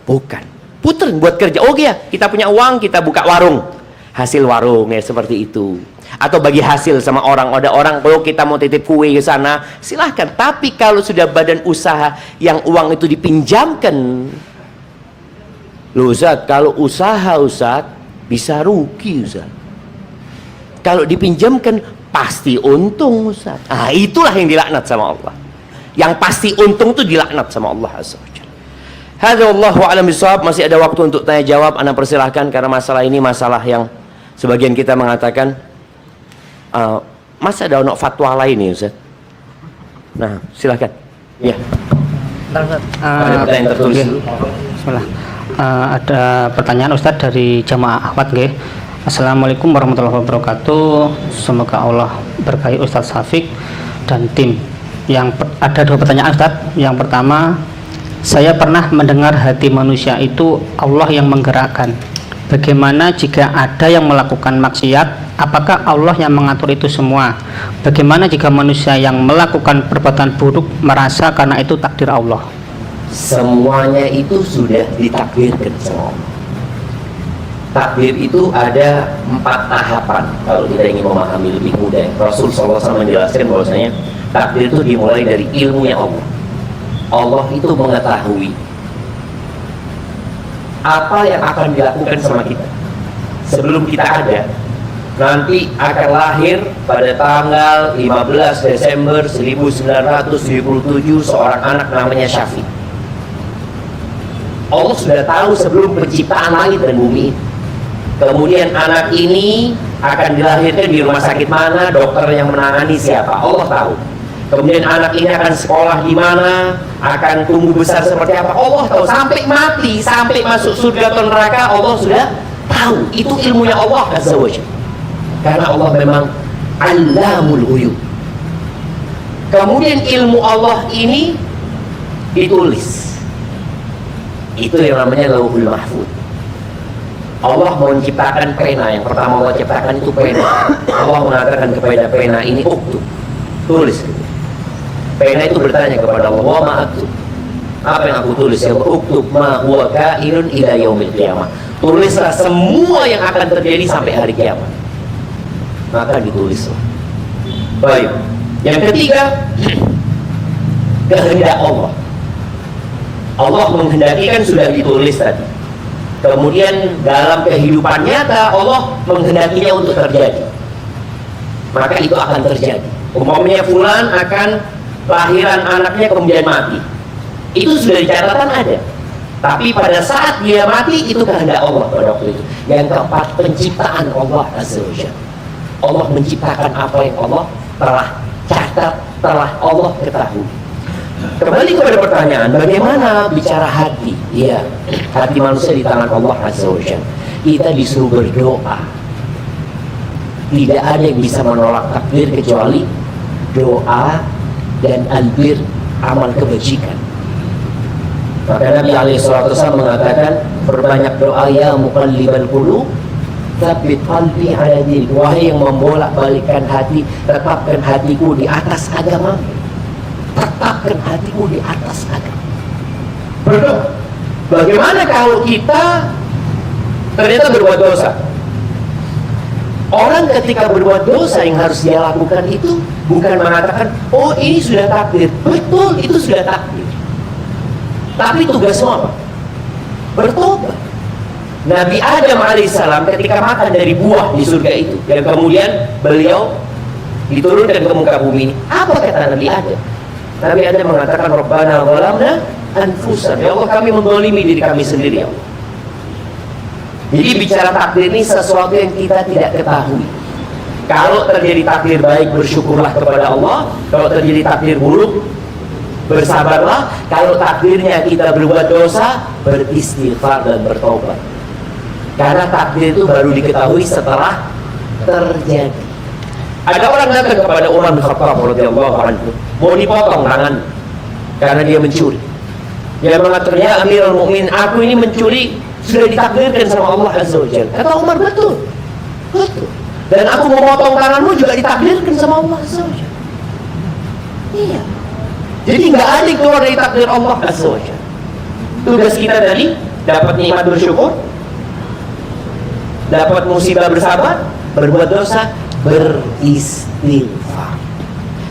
A: Bukan. Putaran buat kerja. Oh iya, kita punya uang, kita buka warung. Hasil warung ya seperti itu. Atau bagi hasil sama orang. Ada orang kalau kita mau titip kue ke sana, silahkan. Tapi kalau sudah badan usaha yang uang itu dipinjamkan, loh Ustaz, kalau usaha Ustaz bisa rugi Ustaz. Kalau dipinjamkan pasti untung Ustaz. Ah, itulah yang dilaknat sama Allah. Yang pasti untung itu dilaknat sama Allah Azza wa Jalla. Hadza wallahu a'lam bishawab. Masih ada waktu untuk tanya jawab. Anda persilahkan karena masalah ini masalah yang sebagian kita mengatakan masa ada fatwa lain nih Ustaz. Nah, silakan. Ya. Ada pertanyaan tertulis dulu.
B: Bismillah. Ada pertanyaan Ustaz dari jamaah Ahwat nggih. Assalamualaikum warahmatullahi wabarakatuh. Semoga Allah berkahi Ustaz Syafiq dan tim. Ada dua pertanyaan Ustaz. Yang pertama, saya pernah mendengar hati manusia itu Allah yang menggerakkan. Bagaimana jika ada yang melakukan maksiat? Apakah Allah yang mengatur itu semua? Bagaimana jika manusia yang melakukan perbuatan buruk merasa karena itu takdir Allah?
A: Semuanya itu sudah ditakdirkan sama Allah. Takdir itu ada 4 tahapan. Kalau kita ingin memahami lebih mudah, Rasul SAW menjelaskan bahwasanya takdir itu dimulai dari ilmunya Allah. Allah itu mengetahui apa yang akan dilakukan sama kita sebelum kita ada. Nanti akan lahir pada tanggal 15 Desember 1977 seorang anak namanya Syafiq. Allah sudah tahu sebelum penciptaan langit dan bumi. Kemudian anak ini akan dilahirkan di rumah sakit mana, dokter yang menangani siapa, Allah tahu. Kemudian anak ini akan sekolah di mana, akan tumbuh besar seperti apa, Allah tahu. Sampai mati, sampai masuk surga atau neraka, Allah sudah tahu. Itu ilmunya Allah Azza wa Jalla. Karena Allah memang Allamul Ghuyub. Kemudian ilmu Allah ini ditulis. Itu yang namanya Lauhul Mahfuz. Allah menciptakan pena. Yang pertama Allah ciptakan itu pena. Allah mengatakan kepada pena ini uktub, tulis. Pena itu bertanya kepada Allah, wa ma aktub, apa yang aku tulis? Ya uktub ma huwa kainun ila yaumil qiyamah, tulislah semua yang akan terjadi sampai hari kiamat. Maka ditulislah. Baik. Yang ketiga, kehendak Allah. Allah menghendaki kan sudah ditulis tadi. Kemudian dalam kehidupan nyata Allah menghendakinya untuk terjadi. Maka itu akan terjadi. Umpamanya fulan akan lahiran anaknya kemudian mati. Itu sudah dicatatkan ada. Tapi pada saat dia mati itu kehendak Allah pada waktu itu. Yang keempat, penciptaan Allah Azza wa Jalla. Allah menciptakan apa yang Allah telah catat, telah Allah ketahui. Kembali kepada pertanyaan, bagaimana bicara hati? Ya, hati manusia di tangan Allah Azza wa Jalla. Kita disuruh berdoa. Tidak ada yang bisa menolak takdir kecuali doa dan albir, amal kebajikan. Maka Nabi SAW mengatakan, berbanyak doa ya muqallibal qulub, tsabbit qalbi ala dinik. Wahai yang membolak-balikkan hati, tetapkan hatiku di atas agama. Tetapkan hatiku di atas agama. Berdoa. Bagaimana kalau kita ternyata berbuat dosa? Orang ketika berbuat dosa yang harus dia lakukan itu bukan mengatakan, oh ini sudah takdir. Betul, itu sudah takdir. Tapi tugasmu apa? Bertobat. Nabi Adam alaihissalam ketika makan dari buah di surga itu, dan kemudian beliau diturunkan ke muka bumi, apa kata Nabi Adam? Nabi Adam mengatakan, Rabbana zalamna anfusana. Ya Allah, kami menzalimi diri kami sendiri, ya Allah. Jadi bicara takdir ini sesuatu yang kita tidak ketahui. Kalau terjadi takdir baik, bersyukurlah kepada Allah. Kalau terjadi takdir buruk, bersabarlah. Kalau takdirnya kita berbuat dosa, beristighfar dan bertobat. Karena takdir itu baru diketahui setelah terjadi. Ada orang datang kepada Umar bin Khattab radhiyallahu anhu, mau dipotong tangan karena dia mencuri. Dia mengatakan, ya Amirul Mukminin, aku ini mencuri sudah ditakdirkan sama Allah Azza wa Jalla. Kata Umar, betul. Betul. Dan aku memotong tanganmu juga ditakdirkan sama Allah Azza wa Jalla. Iya. Jadi nggak ada yang keluar dari takdir Allah Azza wa Jalla. Tugas kita tadi dapat nikmat bersyukur, dapat musibah bersabar, berbuat dosa, beristighfar.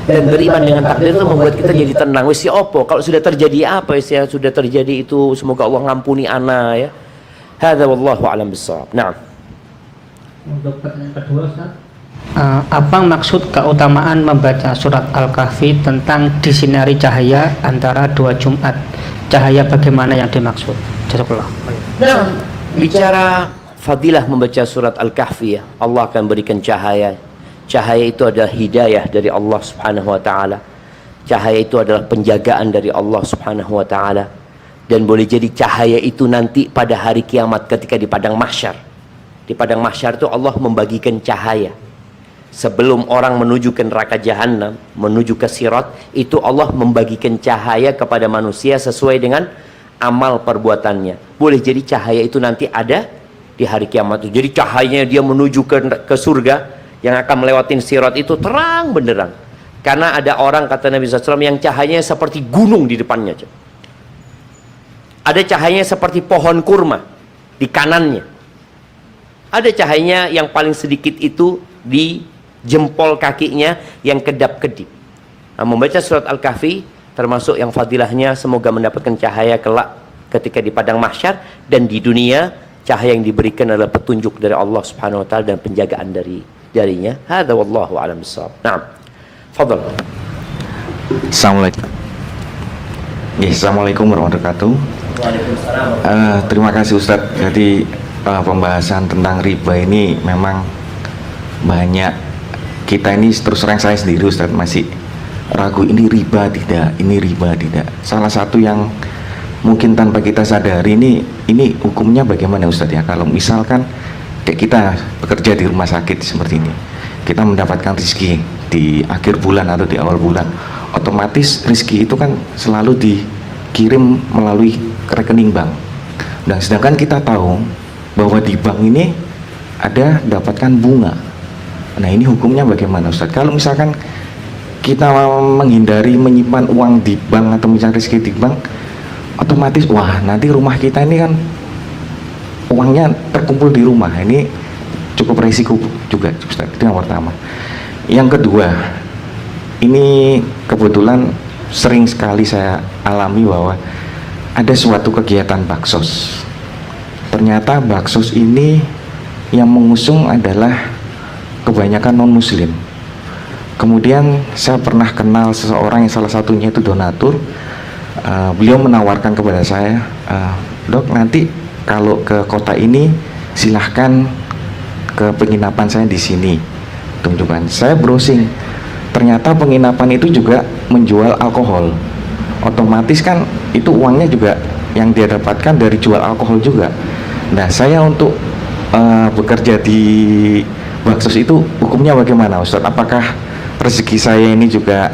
A: Dan beriman dengan takdir itu membuat kita jadi tenang. Wis ya opo, kalau sudah terjadi apa ya sudah terjadi itu, semoga Allah ngampuni ana ya. Hadza wallahu a'lam bissawab. Nah.
B: Untuk pertanyaan kedua, Ustaz. Apa maksud keutamaan membaca surat Al-Kahfi tentang disinari cahaya antara dua Jumat? Cahaya bagaimana yang dimaksud? Jazakallah.
A: Nah, bicara fadilah membaca surat Al-Kahfi ya, Allah akan berikan cahaya. Cahaya itu adalah hidayah dari Allah Subhanahu wa taala. Cahaya itu adalah penjagaan dari Allah Subhanahu wa taala. Dan boleh jadi cahaya itu nanti pada hari kiamat ketika di padang mahsyar. Di padang mahsyar itu Allah membagikan cahaya. Sebelum orang menuju ke neraka jahanam, menuju ke sirat, itu Allah membagikan cahaya kepada manusia sesuai dengan amal perbuatannya. Boleh jadi cahaya itu nanti ada di hari kiamat itu. Jadi cahayanya dia menuju ke surga, yang akan melewatin sirat itu terang benderang. Karena ada orang, kata Nabi SAW, yang cahayanya seperti gunung di depannya. Ada cahayanya seperti pohon kurma di kanannya. Ada cahayanya yang paling sedikit itu di jempol kakinya yang kedap-kedip. Nah, membaca surat Al-Kahfi termasuk yang fadilahnya semoga mendapatkan cahaya kelak ketika di padang mahsyar, dan di dunia cahaya yang diberikan adalah petunjuk dari Allah Subhanahu wa taala dan penjagaan darinya. Hadza wallahu a'lam bissawab. Naam. Fadhal.
C: Assalamualaikum. Ya, Assalamualaikum warahmatullahi wabarakatuh.
A: Waalaikumsalam.
C: Terima kasih Ustadz. Jadi pembahasan tentang riba ini memang banyak, kita ini terus terang saya sendiri Ustadz masih ragu, ini riba tidak, ini riba tidak. Salah satu yang mungkin tanpa kita sadari ini hukumnya bagaimana Ustadz ya, kalau misalkan kayak kita bekerja di rumah sakit seperti ini, kita mendapatkan rezeki di akhir bulan atau di awal bulan, otomatis rezeki itu kan selalu dikirim melalui rekening bank. Dan sedangkan kita tahu bahwa di bank ini ada dapatkan bunga. Nah, ini hukumnya bagaimana Ustadz? Kalau misalkan kita menghindari menyimpan uang di bank atau misalkan rezeki di bank, otomatis wah nanti rumah kita ini kan uangnya terkumpul di rumah. Ini cukup resiko juga Ustadz. Itu yang pertama. Yang kedua, ini kebetulan sering sekali saya alami bahwa ada suatu kegiatan baksos. Ternyata baksos ini yang mengusung adalah kebanyakan non muslim. Kemudian saya pernah kenal seseorang yang salah satunya itu donatur. Beliau menawarkan kepada saya, dok nanti kalau ke kota ini silahkan ke penginapan saya di sini. Tunjukkan. Saya browsing, ternyata penginapan itu juga menjual alkohol. Otomatis kan itu uangnya juga yang dia dapatkan dari jual alkohol juga. Nah, saya untuk bekerja di baksos itu hukumnya bagaimana Ustadz? Apakah rezeki saya ini juga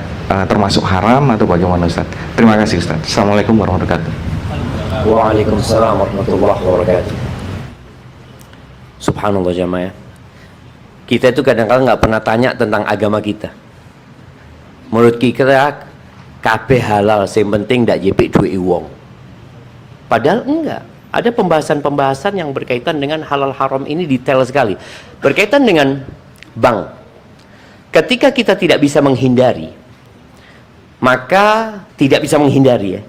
C: termasuk haram atau bagaimana Ustadz? Terima kasih Ustadz. Assalamualaikum warahmatullahi wabarakatuh.
A: Waalaikumsalam warahmatullahi wabarakatuh. Subhanallah jamaah. Kita itu kadang-kadang nggak pernah tanya tentang agama kita. Menurut kita kabeh halal, yang penting ndak jepik duit wong. Padahal enggak. Ada pembahasan-pembahasan yang berkaitan dengan halal haram ini detail sekali. Berkaitan dengan bank. Ketika kita tidak bisa menghindari, maka tidak bisa menghindari ya.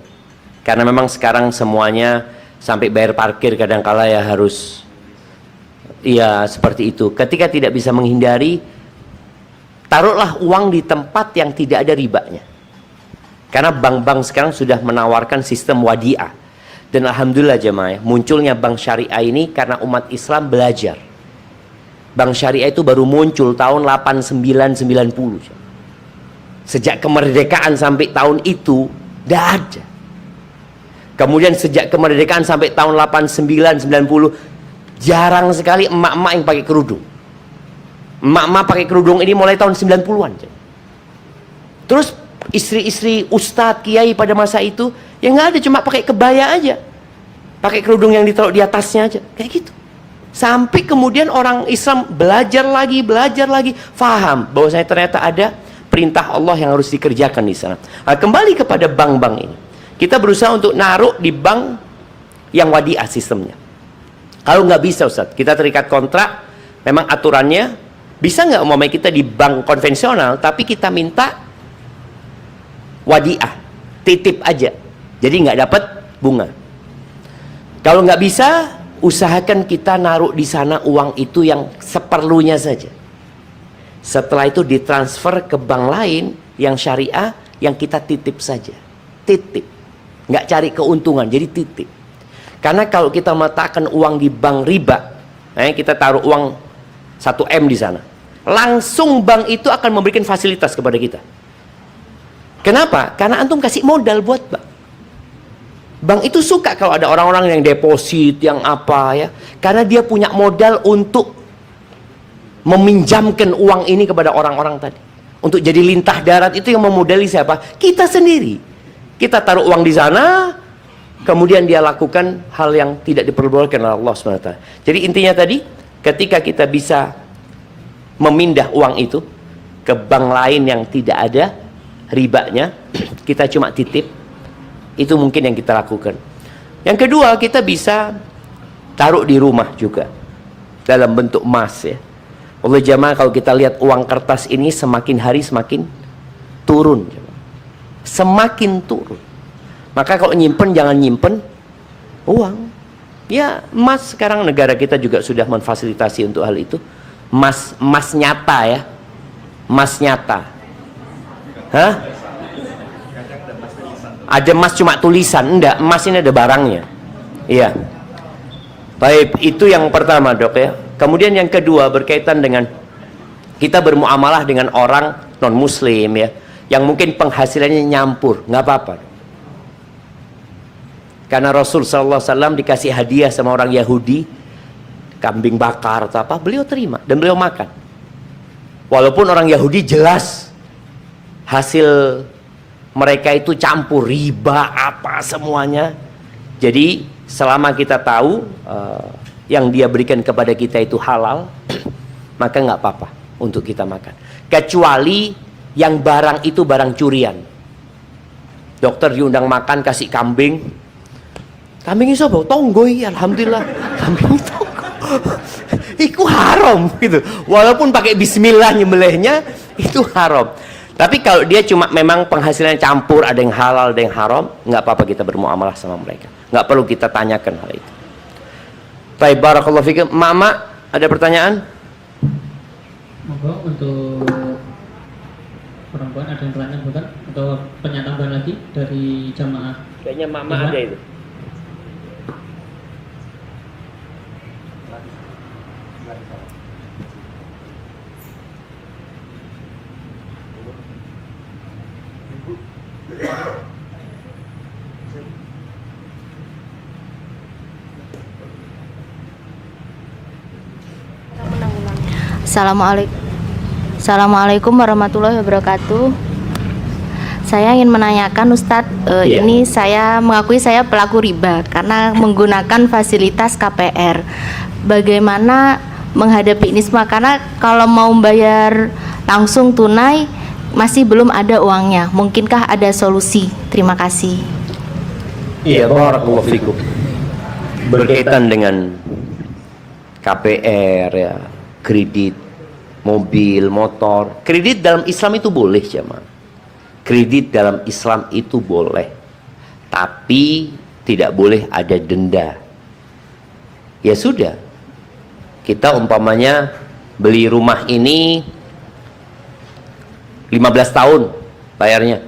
A: Karena memang sekarang semuanya sampai bayar parkir kadang-kala ya harus ya seperti itu. Ketika tidak bisa menghindari, taruhlah uang di tempat yang tidak ada ribanya. Karena bank-bank sekarang sudah menawarkan sistem wadiah. Dan alhamdulillah jemaah, munculnya bank syariah ini karena umat Islam belajar. Bank syariah itu baru muncul tahun 89-90. Sejak kemerdekaan sampai tahun itu tidak ada. Kemudian sejak kemerdekaan sampai tahun 89-90 jarang sekali emak-emak yang pakai kerudung. Emak-emak pakai kerudung ini mulai tahun 90-an. Terus istri-istri ustadz, kiai pada masa itu yang nggak ada, cuma pakai kebaya aja, pakai kerudung yang ditaruh di atasnya aja, kayak gitu. Sampai kemudian orang Islam belajar lagi, faham bahwasanya ternyata ada perintah Allah yang harus dikerjakan di sana. Nah, kembali kepada bank-bank ini, kita berusaha untuk naruh di bank yang wadiah sistemnya. Kalau nggak bisa Ustaz, kita terikat kontrak, memang aturannya bisa nggak umpamanya kita di bank konvensional, tapi kita minta wadiah, titip aja, jadi nggak dapat bunga. Kalau nggak bisa, usahakan kita naruh di sana uang itu yang seperlunya saja. Setelah itu ditransfer ke bank lain yang syariah, yang kita titip saja. Titip. Nggak cari keuntungan, jadi titip. Karena kalau kita meletakkan uang di bank riba, kita taruh uang 1 M di sana, langsung bank itu akan memberikan fasilitas kepada kita. Kenapa? Karena antum kasih modal buat bank. Bank itu suka kalau ada orang-orang yang deposit, yang apa ya, karena dia punya modal untuk meminjamkan uang ini kepada orang-orang tadi. Untuk jadi lintah darat itu yang memodali siapa? Kita sendiri. Kita taruh uang di sana, kemudian dia lakukan hal yang tidak diperbolehkan oleh Allah SWT. Jadi intinya tadi, ketika kita bisa memindah uang itu ke bank lain yang tidak ada ribanya, kita cuma titip, itu mungkin yang kita lakukan. Yang kedua, kita bisa taruh di rumah juga dalam bentuk emas ya. Oleh jamaah, kalau kita lihat uang kertas ini semakin hari semakin turun, semakin turun. Maka kalau nyimpen, jangan nyimpen uang ya. Emas sekarang negara kita juga sudah memfasilitasi untuk hal itu. Emas nyata ya, emas nyata. Hah? Ada emas cuma tulisan? Enggak, emas ini ada barangnya. Iya. Baik, itu yang pertama dok ya. Kemudian yang kedua berkaitan dengan kita bermuamalah dengan orang non muslim ya, yang mungkin penghasilannya nyampur, nggak apa-apa. Karena Rasul SAW dikasih hadiah sama orang Yahudi, kambing bakar atau apa, beliau terima dan beliau makan. Walaupun orang Yahudi jelas hasil mereka itu campur riba apa semuanya. Jadi selama kita tahu yang dia berikan kepada kita itu halal, maka nggak apa-apa untuk kita makan. Kecuali yang barang itu barang curian. Dokter diundang makan, kasih kambing. Kambing itu apa? Tonggoy, alhamdulillah. Kambing tonggo. Itu haram gitu. Walaupun pakai bismillah nyembelihnya, itu haram. Tapi kalau dia cuma memang penghasilannya campur, ada yang halal, ada yang haram, nggak apa-apa kita bermuamalah sama mereka. Nggak perlu kita tanyakan hal itu. Baik, barakallahu fikum. Mama, ada pertanyaan?
B: Monggo untuk perempuan ada yang bertanya bukan? Atau pernyataan lagi dari jamaah?
A: Kayaknya mama ada itu.
D: Assalamualaikum warahmatullahi wabarakatuh. Saya ingin menanyakan Ustadz, ini saya mengakui saya pelaku riba karena menggunakan fasilitas KPR. Bagaimana menghadapi ini semua? Karena kalau mau bayar langsung tunai masih belum ada uangnya. Mungkinkah ada solusi? Terima kasih.
A: Iya, barakallahu fikum. Berkaitan dengan KPR ya, kredit mobil, motor. Kredit dalam Islam itu boleh, jemaah. Kredit dalam Islam itu boleh. Tapi tidak boleh ada denda. Ya sudah. Kita umpamanya beli rumah ini 15 tahun bayarnya.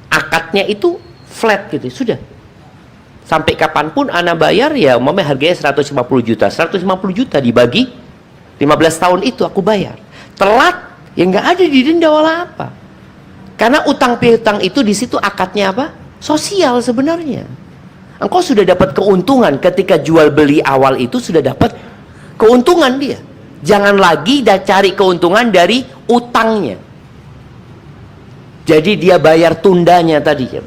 A: Akadnya itu flat gitu, sudah. Sampai kapanpun ana bayar ya umpamanya harganya 150 juta. 150 juta dibagi 15 tahun itu aku bayar. Telat ya nggak ada didenda wala apa. Karena utang piutang itu di situ akadnya apa? Sosial sebenarnya. Engkau sudah dapat keuntungan ketika jual beli awal itu, sudah dapat keuntungan dia. Jangan lagi cari keuntungan dari utangnya. Jadi dia bayar tundanya tadi ya.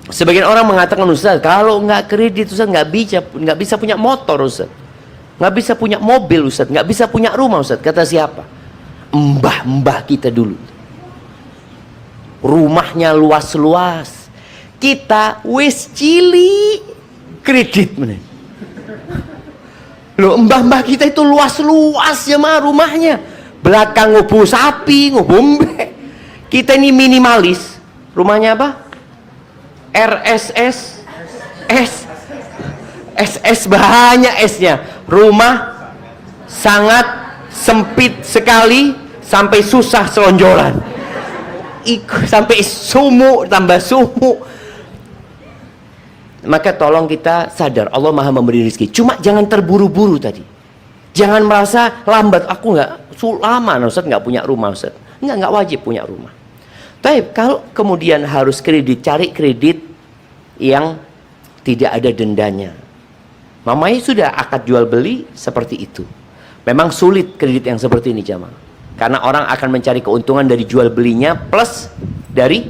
A: Sebagian orang mengatakan, Ustaz, kalau nggak kredit Ustaz nggak bisa punya motor Ustaz, nggak bisa punya mobil Ustaz, nggak bisa punya rumah Ustaz. Kata siapa? Mbah-mbah kita dulu. Rumahnya luas-luas, kita wis cili kredit mana? Loh, mbah-mbah kita itu luas-luas ya mah rumahnya. Belakang ngubu sapi, ngubumbe. Kita ini minimalis. Rumahnya apa? RSS SS banyak S-nya. Rumah sangat sempit sekali sampai susah selonjoran. Sampai sumuk tambah sumuk. Maka tolong kita sadar Allah Maha memberi rezeki. Cuma jangan terburu-buru tadi. Jangan merasa lambat. Aku nggak lama Ustaz nggak punya rumah Ustaz. Nggak wajib punya rumah. Tapi kalau kemudian harus kredit, cari kredit yang tidak ada dendanya. Mamanya sudah akad jual beli seperti itu. Memang sulit kredit yang seperti ini jamaah. Karena orang akan mencari keuntungan dari jual belinya plus dari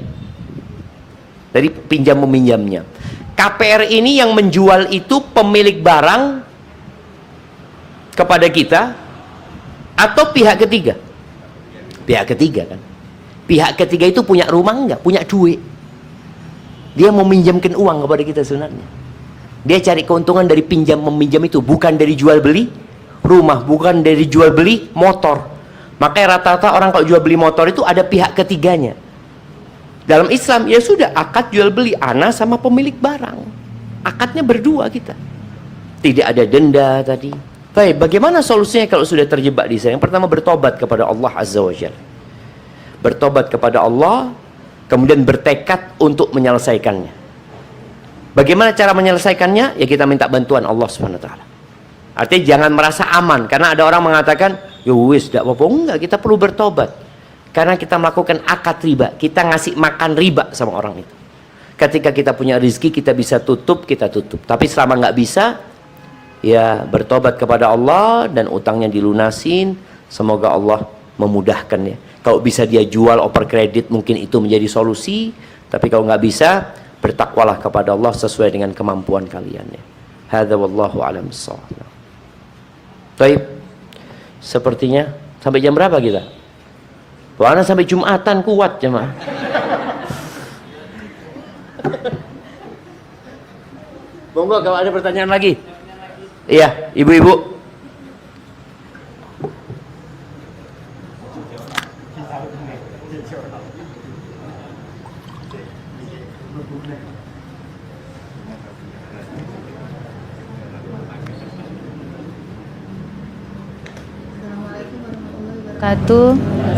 A: pinjam meminjamnya. KPR ini yang menjual itu pemilik barang kepada kita atau pihak ketiga? Pihak ketiga kan. Pihak ketiga itu punya rumah enggak? Punya duit. Dia mau minjamkan uang kepada kita sebenarnya. Dia cari keuntungan dari pinjam meminjam itu, bukan dari jual beli rumah, bukan dari jual beli motor. Makanya rata-rata orang kalau jual beli motor itu ada pihak ketiganya. Dalam Islam ya sudah akad jual beli ana sama pemilik barang. Akadnya berdua kita. Tidak ada denda tadi. Baik, bagaimana solusinya kalau sudah terjebak di sana? Yang pertama bertobat kepada Allah Azza wa Jalla. Bertobat kepada Allah, kemudian bertekad untuk menyelesaikannya. Bagaimana cara menyelesaikannya? Ya kita minta bantuan Allah Subhanahu wa taala. Artinya jangan merasa aman, karena ada orang mengatakan, "Ya wis, tidak apa-apa." Enggak, kita perlu bertobat. Karena kita melakukan akad riba, kita ngasih makan riba sama orang itu. Ketika kita punya rezeki, kita bisa tutup, kita tutup. Tapi selama nggak bisa, ya bertobat kepada Allah dan utangnya dilunasin. Semoga Allah memudahkan ya. Kalau bisa dia jual oper kredit, mungkin itu menjadi solusi. Tapi kalau nggak bisa, bertakwalah kepada Allah sesuai dengan kemampuan kalian ya. Hadza wallahu a'lam bissawab. Baik. Sepertinya sampai jam berapa kita? Wah, sampai Jumatan kuat jemaah. Monggo kalau ada pertanyaan lagi. Iya, ibu-ibu.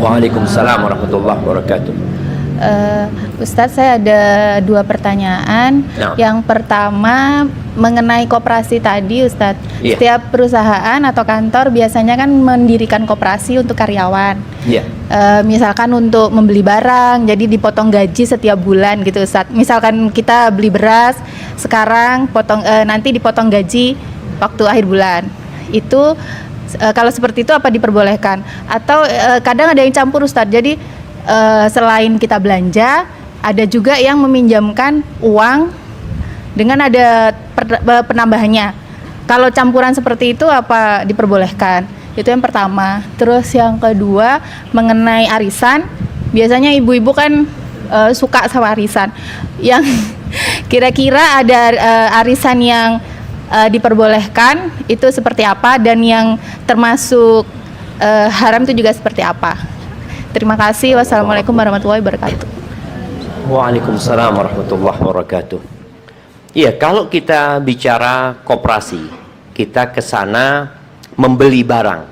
A: Waalaikumsalam warahmatullahi wabarakatuh.
E: Ustadz, saya ada dua pertanyaan.
A: Nah.
E: Yang pertama mengenai koperasi tadi, Ustadz.
A: Iya.
E: Setiap perusahaan atau kantor biasanya kan mendirikan koperasi untuk karyawan.
A: Iya.
E: Misalkan untuk membeli barang, jadi dipotong gaji setiap bulan gitu, Ustadz. Misalkan kita beli beras, sekarang nanti dipotong gaji waktu akhir bulan. Itu kalau seperti itu apa diperbolehkan? Atau kadang ada yang campur, Ustadz. Jadi selain kita belanja, ada juga yang meminjamkan uang dengan ada penambahannya. Kalau campuran seperti itu apa diperbolehkan? Itu yang pertama. Terus yang kedua mengenai arisan. Biasanya ibu-ibu kan suka sama arisan. Yang kira-kira ada arisan yang diperbolehkan itu seperti apa, dan yang termasuk haram itu juga seperti apa? Terima kasih. Wassalamualaikum warahmatullahi wabarakatuh.
A: Waalaikumsalam warahmatullahi wabarakatuh. Iya, kalau kita bicara koperasi, kita ke sana membeli barang.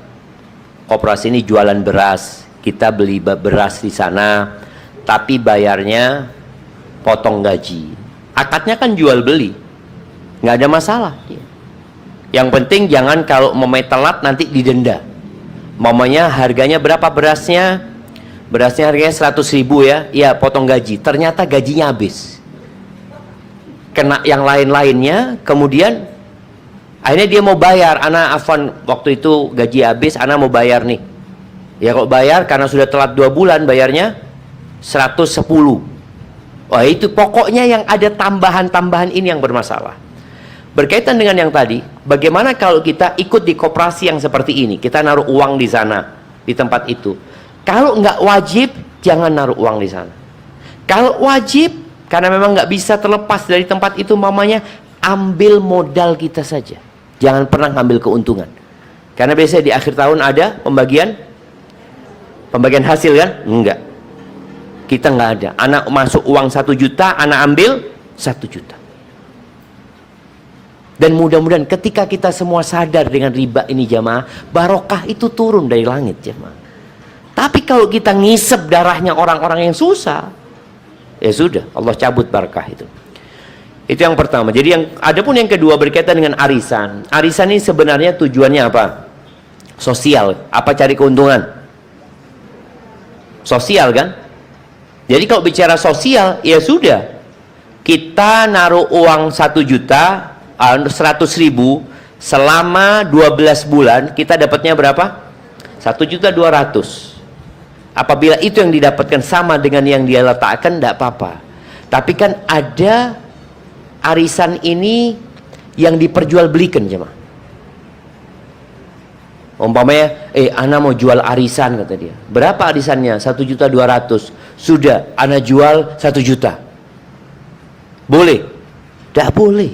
A: Koperasi ini jualan beras, kita beli beras di sana, tapi bayarnya potong gaji. Akadnya kan jual beli, nggak ada masalah. Yang penting jangan kalau mau telat nanti didenda. Mamanya harganya berapa berasnya? Berasnya harganya 100.000 ya, ya potong gaji. Ternyata gajinya habis, kena yang lain-lainnya. Kemudian akhirnya dia mau bayar. Ana afwan, waktu itu gaji habis, ana mau bayar nih. Ya kok bayar karena sudah telat 2 bulan, bayarnya 110. Wah, itu pokoknya yang ada tambahan-tambahan ini yang bermasalah. Berkaitan dengan yang tadi, bagaimana kalau kita ikut di koperasi yang seperti ini, kita naruh uang di sana, di tempat itu. Kalau nggak wajib, jangan naruh uang di sana. Kalau wajib, karena memang nggak bisa terlepas dari tempat itu, mamanya ambil modal kita saja. Jangan pernah ngambil keuntungan. Karena biasanya di akhir tahun ada pembagian hasil kan? Enggak. Kita nggak ada. Anak masuk uang 1 juta, anak ambil 1 juta. Dan mudah-mudahan ketika kita semua sadar dengan riba ini jamaah, barokah itu turun dari langit jamaah. Tapi kalau kita ngisep darahnya orang-orang yang susah, ya sudah, Allah cabut barakah itu. Itu yang pertama. Jadi adapun yang kedua berkaitan dengan arisan. Arisan ini sebenarnya tujuannya apa? Sosial. Apa cari keuntungan? Sosial kan? Jadi kalau bicara sosial, ya sudah, kita naruh uang 1 juta, 100.000 selama 12 bulan, kita dapatnya berapa? 1.200.000. Apabila itu yang didapatkan sama dengan yang dia letakkan, tidak apa-apa. Tapi kan ada arisan ini yang diperjualbelikan jemaah. Umpamanya, ana mau jual arisan, kata dia. Berapa arisannya? 1.200.000. Sudah, ana jual 1 juta. Boleh? Tidak boleh.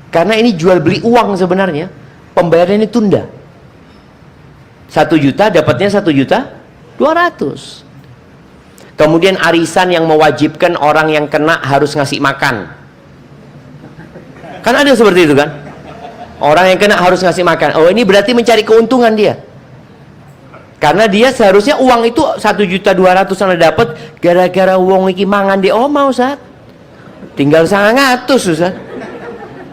A: Karena ini jual beli uang sebenarnya. Pembayaran ini tunda. 1 juta dapatnya 1.200.000. Kemudian arisan yang mewajibkan orang yang kena harus ngasih makan. Kan ada seperti itu kan? Orang yang kena harus ngasih makan. Oh, ini berarti mencari keuntungan dia. Karena dia seharusnya uang itu 1.200.000 sana dapat gara-gara uang iki mangan di oma Ustaz. Tinggal 900 Ustaz.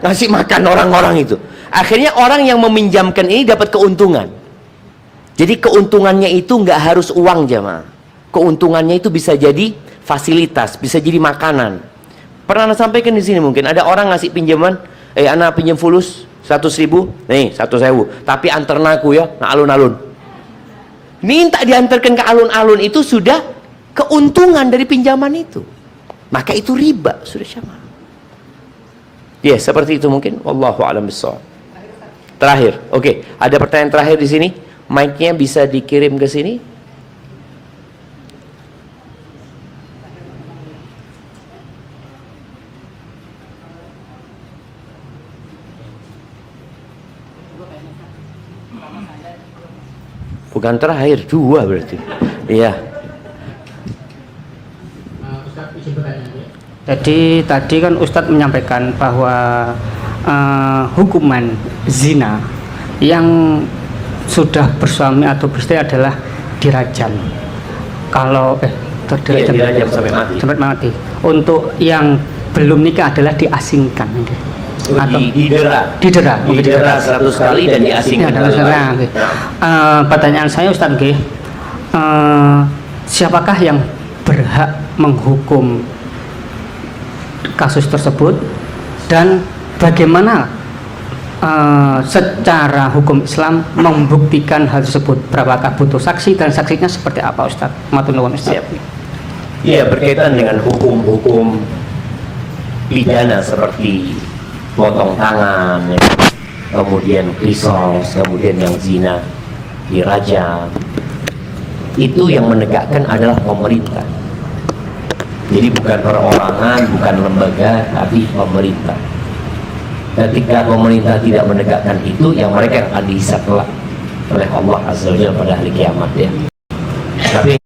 A: Ngasih makan orang-orang itu. Akhirnya orang yang meminjamkan ini dapat keuntungan. Jadi keuntungannya itu nggak harus uang jamaah. Keuntungannya itu bisa jadi fasilitas, bisa jadi makanan. Pernah sampaikan di sini mungkin ada orang ngasih pinjaman, anak pinjam fulus 100.000, nih 100.000, tapi antarna aku ya, nah alun-alun. Minta diantarkan ke alun-alun itu sudah keuntungan dari pinjaman itu. Maka itu riba, sudah sama. Ya, seperti itu mungkin. Wallahu a'lam bishawab. Terakhir, oke, ada pertanyaan terakhir di sini. Mic-nya bisa dikirim ke sini. Bukan terakhir, 2 berarti. Iya.
B: Jadi tadi kan Ustadz menyampaikan bahwa hukuman zina yang sudah bersuami atau beristri adalah dirajam. Kalau
A: dirajam sampai mati.
B: Sampai mati. Untuk yang belum nikah adalah diasingkan. Atau didera
A: 100 kali dan diasingkan.
B: Pertanyaan saya Ustaz siapakah yang berhak menghukum kasus tersebut dan bagaimana secara hukum Islam membuktikan hal tersebut? Berapakah butuh saksi dan saksinya seperti apa Ustaz? Matur nuwun Ustaz.
A: Iya, berkaitan dengan hukum-hukum pidana seperti potong tangan, ya. Kemudian kisos, kemudian yang zina dirajam. Itu yang menegakkan adalah pemerintah. Jadi bukan perorangan, bukan lembaga, tapi pemerintah. Ketika pemerintah tidak menegakkan itu, yang mereka akan dihisab kelak oleh Allah Azza wa Jalla pada hari kiamat ya. Tapi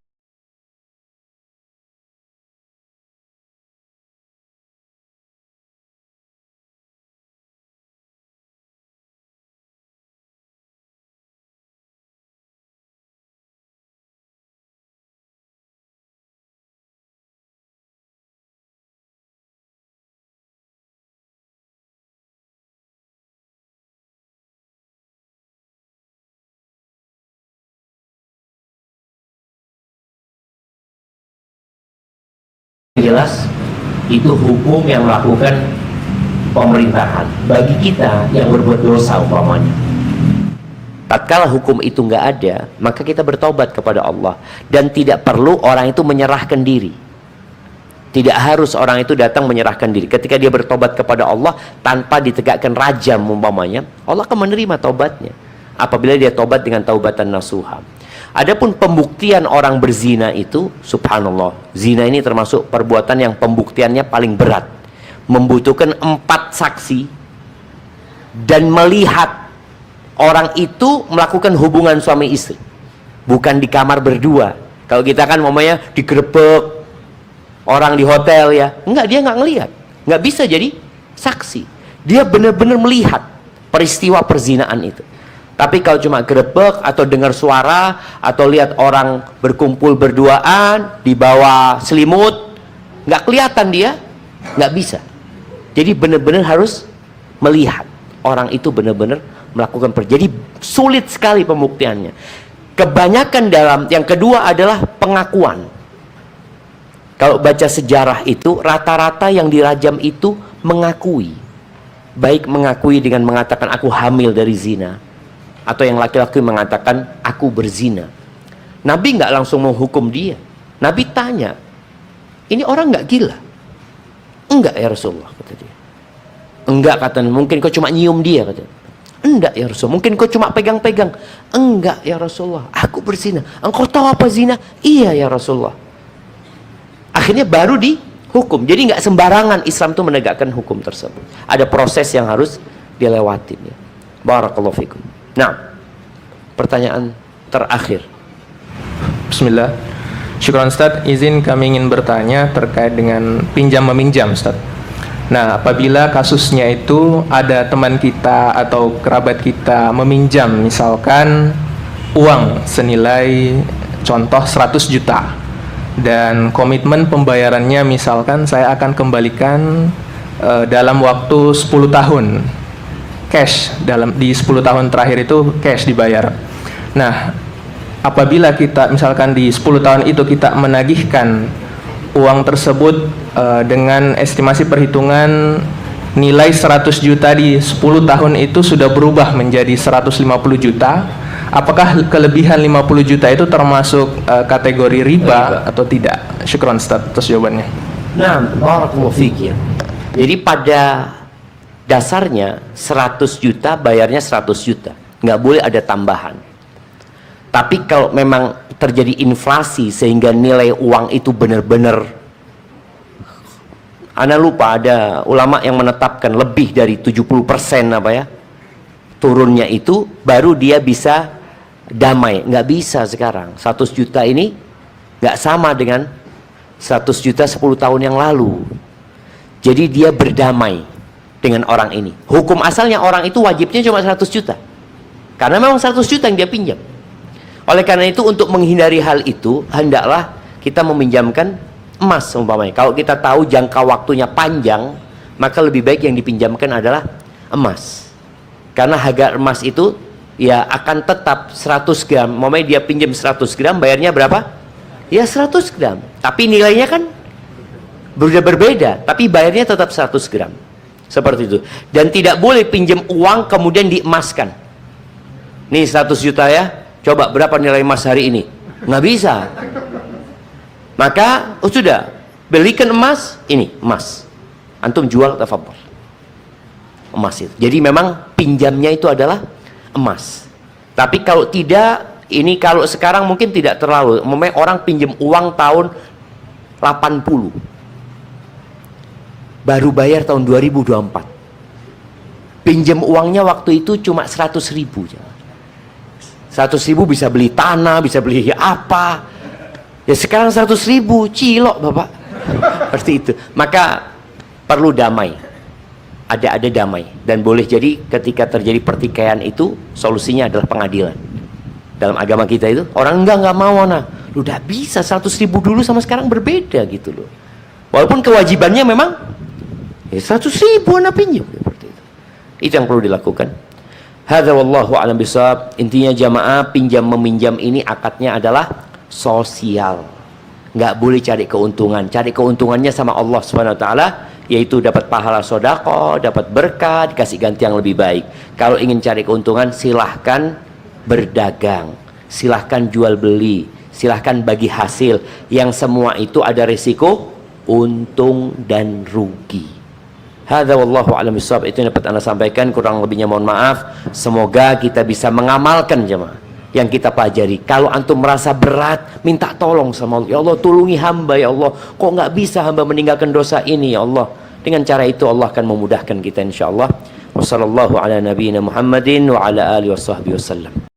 A: jelas itu hukum yang melakukan pemerintahan bagi kita yang berbuat dosa umpamanya. Tatkala hukum itu nggak ada, maka kita bertobat kepada Allah dan tidak perlu orang itu menyerahkan diri. Tidak harus orang itu datang menyerahkan diri. Ketika dia bertobat kepada Allah tanpa ditegakkan rajam umpamanya, Allah akan menerima taubatnya apabila dia tobat dengan taubatan nasuha. Adapun pembuktian orang berzina itu, subhanallah, zina ini termasuk perbuatan yang pembuktiannya paling berat, membutuhkan 4 saksi dan melihat orang itu melakukan hubungan suami istri, bukan di kamar berdua. Kalau kita kan umpamanya digerebek orang di hotel ya, enggak, dia nggak ngelihat, nggak bisa jadi saksi. Dia benar-benar melihat peristiwa perzinaan itu. Tapi kalau cuma gerebek atau dengar suara atau lihat orang berkumpul berduaan di bawah selimut, nggak kelihatan, dia nggak bisa. Jadi benar-benar harus melihat orang itu benar-benar melakukan jadi sulit sekali pembuktiannya. Kebanyakan dalam yang kedua adalah pengakuan. Kalau baca sejarah itu, rata-rata yang dirajam itu mengakui. Baik mengakui dengan mengatakan aku hamil dari zina, atau yang laki-laki mengatakan aku berzina. Nabi nggak langsung menghukum dia. Nabi tanya, ini orang nggak gila? Enggak ya Rasulullah, kata dia. Enggak, katanya, mungkin kau cuma nyium dia, kata. Enggak ya Rasulullah, mungkin kau cuma pegang-pegang. Enggak ya Rasulullah, aku berzina. Engkau tahu apa zina? Iya ya Rasulullah. Akhirnya baru dihukum. Jadi nggak sembarangan Islam itu menegakkan hukum tersebut. Ada proses yang harus dilewatin ya. Barakallahu fikum. Nah, pertanyaan terakhir.
F: Bismillah. Syukran Ustaz, izin kami ingin bertanya terkait dengan pinjam meminjam Ustaz. Nah, apabila kasusnya itu ada teman kita atau kerabat kita meminjam misalkan uang senilai contoh 100 juta dan komitmen pembayarannya misalkan saya akan kembalikan dalam waktu 10 tahun cash, di 10 tahun terakhir itu cash dibayar. Nah, apabila kita misalkan di 10 tahun itu kita menagihkan uang tersebut dengan estimasi perhitungan nilai 100 juta di 10 tahun itu sudah berubah menjadi 150 juta, apakah kelebihan 50 juta itu termasuk kategori riba atau tidak? Syukran Ustaz atas jawabannya.
A: Nah, barakallahu fiik ya. Jadi pada dasarnya 100 juta bayarnya 100 juta, nggak boleh ada tambahan. Tapi kalau memang terjadi inflasi sehingga nilai uang itu benar-benar, Ana lupa, ada ulama yang menetapkan lebih dari 70% apa ya turunnya, itu baru dia bisa damai. Nggak bisa sekarang. 100 juta ini nggak sama dengan 100 juta 10 tahun yang lalu. Jadi dia berdamai dengan orang ini. Hukum asalnya orang itu wajibnya cuma 100 juta. Karena memang 100 juta yang dia pinjam. Oleh karena itu, untuk menghindari hal itu, hendaklah kita meminjamkan emas umpamanya. Kalau kita tahu jangka waktunya panjang, maka lebih baik yang dipinjamkan adalah emas. Karena harga emas itu ya akan tetap 100 gram. Umpamanya dia pinjam 100 gram, bayarnya berapa? Ya 100 gram. Tapi nilainya kan berbeda, tapi bayarnya tetap 100 gram. Seperti itu. Dan tidak boleh pinjam uang kemudian diemaskan. Nih 100 juta ya, coba berapa nilai emas hari ini? Nggak bisa. Maka sudah, belikan emas, ini emas, antum jual, tafadhol, emas itu. Jadi memang pinjamnya itu adalah emas. Tapi kalau tidak, ini kalau sekarang mungkin tidak terlalu, memang orang pinjam uang tahun 80 baru bayar tahun 2024. Pinjam uangnya waktu itu cuma 100.000. 100.000 bisa beli tanah, bisa beli apa. Ya sekarang 100.000 cilok Bapak. Seperti itu. Maka perlu damai. Ada damai. Dan boleh jadi ketika terjadi pertikaian itu, solusinya adalah pengadilan. Dalam agama kita itu, orang enggak mau, nah. Lu udah bisa 100.000 dulu sama sekarang berbeda gitu loh. Walaupun kewajibannya memang ya 100.000 anak pinjam seperti itu. Itu yang perlu dilakukan. Hadza wallahu a'lam bishawab. Intinya jamaah, pinjam meminjam ini akadnya adalah sosial. Nggak boleh cari keuntungan. Cari keuntungannya sama Allah SWT, yaitu dapat pahala sedekah, dapat berkah, dikasih ganti yang lebih baik. Kalau ingin cari keuntungan, silahkan berdagang, silahkan jual beli, silahkan bagi hasil. Yang semua itu ada resiko untung dan rugi. Hadza wallahu a'lam bishawab. Itu yang dapat Anda sampaikan, kurang lebihnya mohon maaf. Semoga kita bisa mengamalkan jemaah yang kita pelajari. Kalau antum merasa berat, minta tolong sama Allah. Ya Allah, tulungi hamba ya Allah. Kok nggak bisa hamba meninggalkan dosa ini ya Allah? Dengan cara itu Allah akan memudahkan kita insyaallah. Wassallallahu ala nabiyyina Muhammadin wa ala alihi washabbihi wasallam.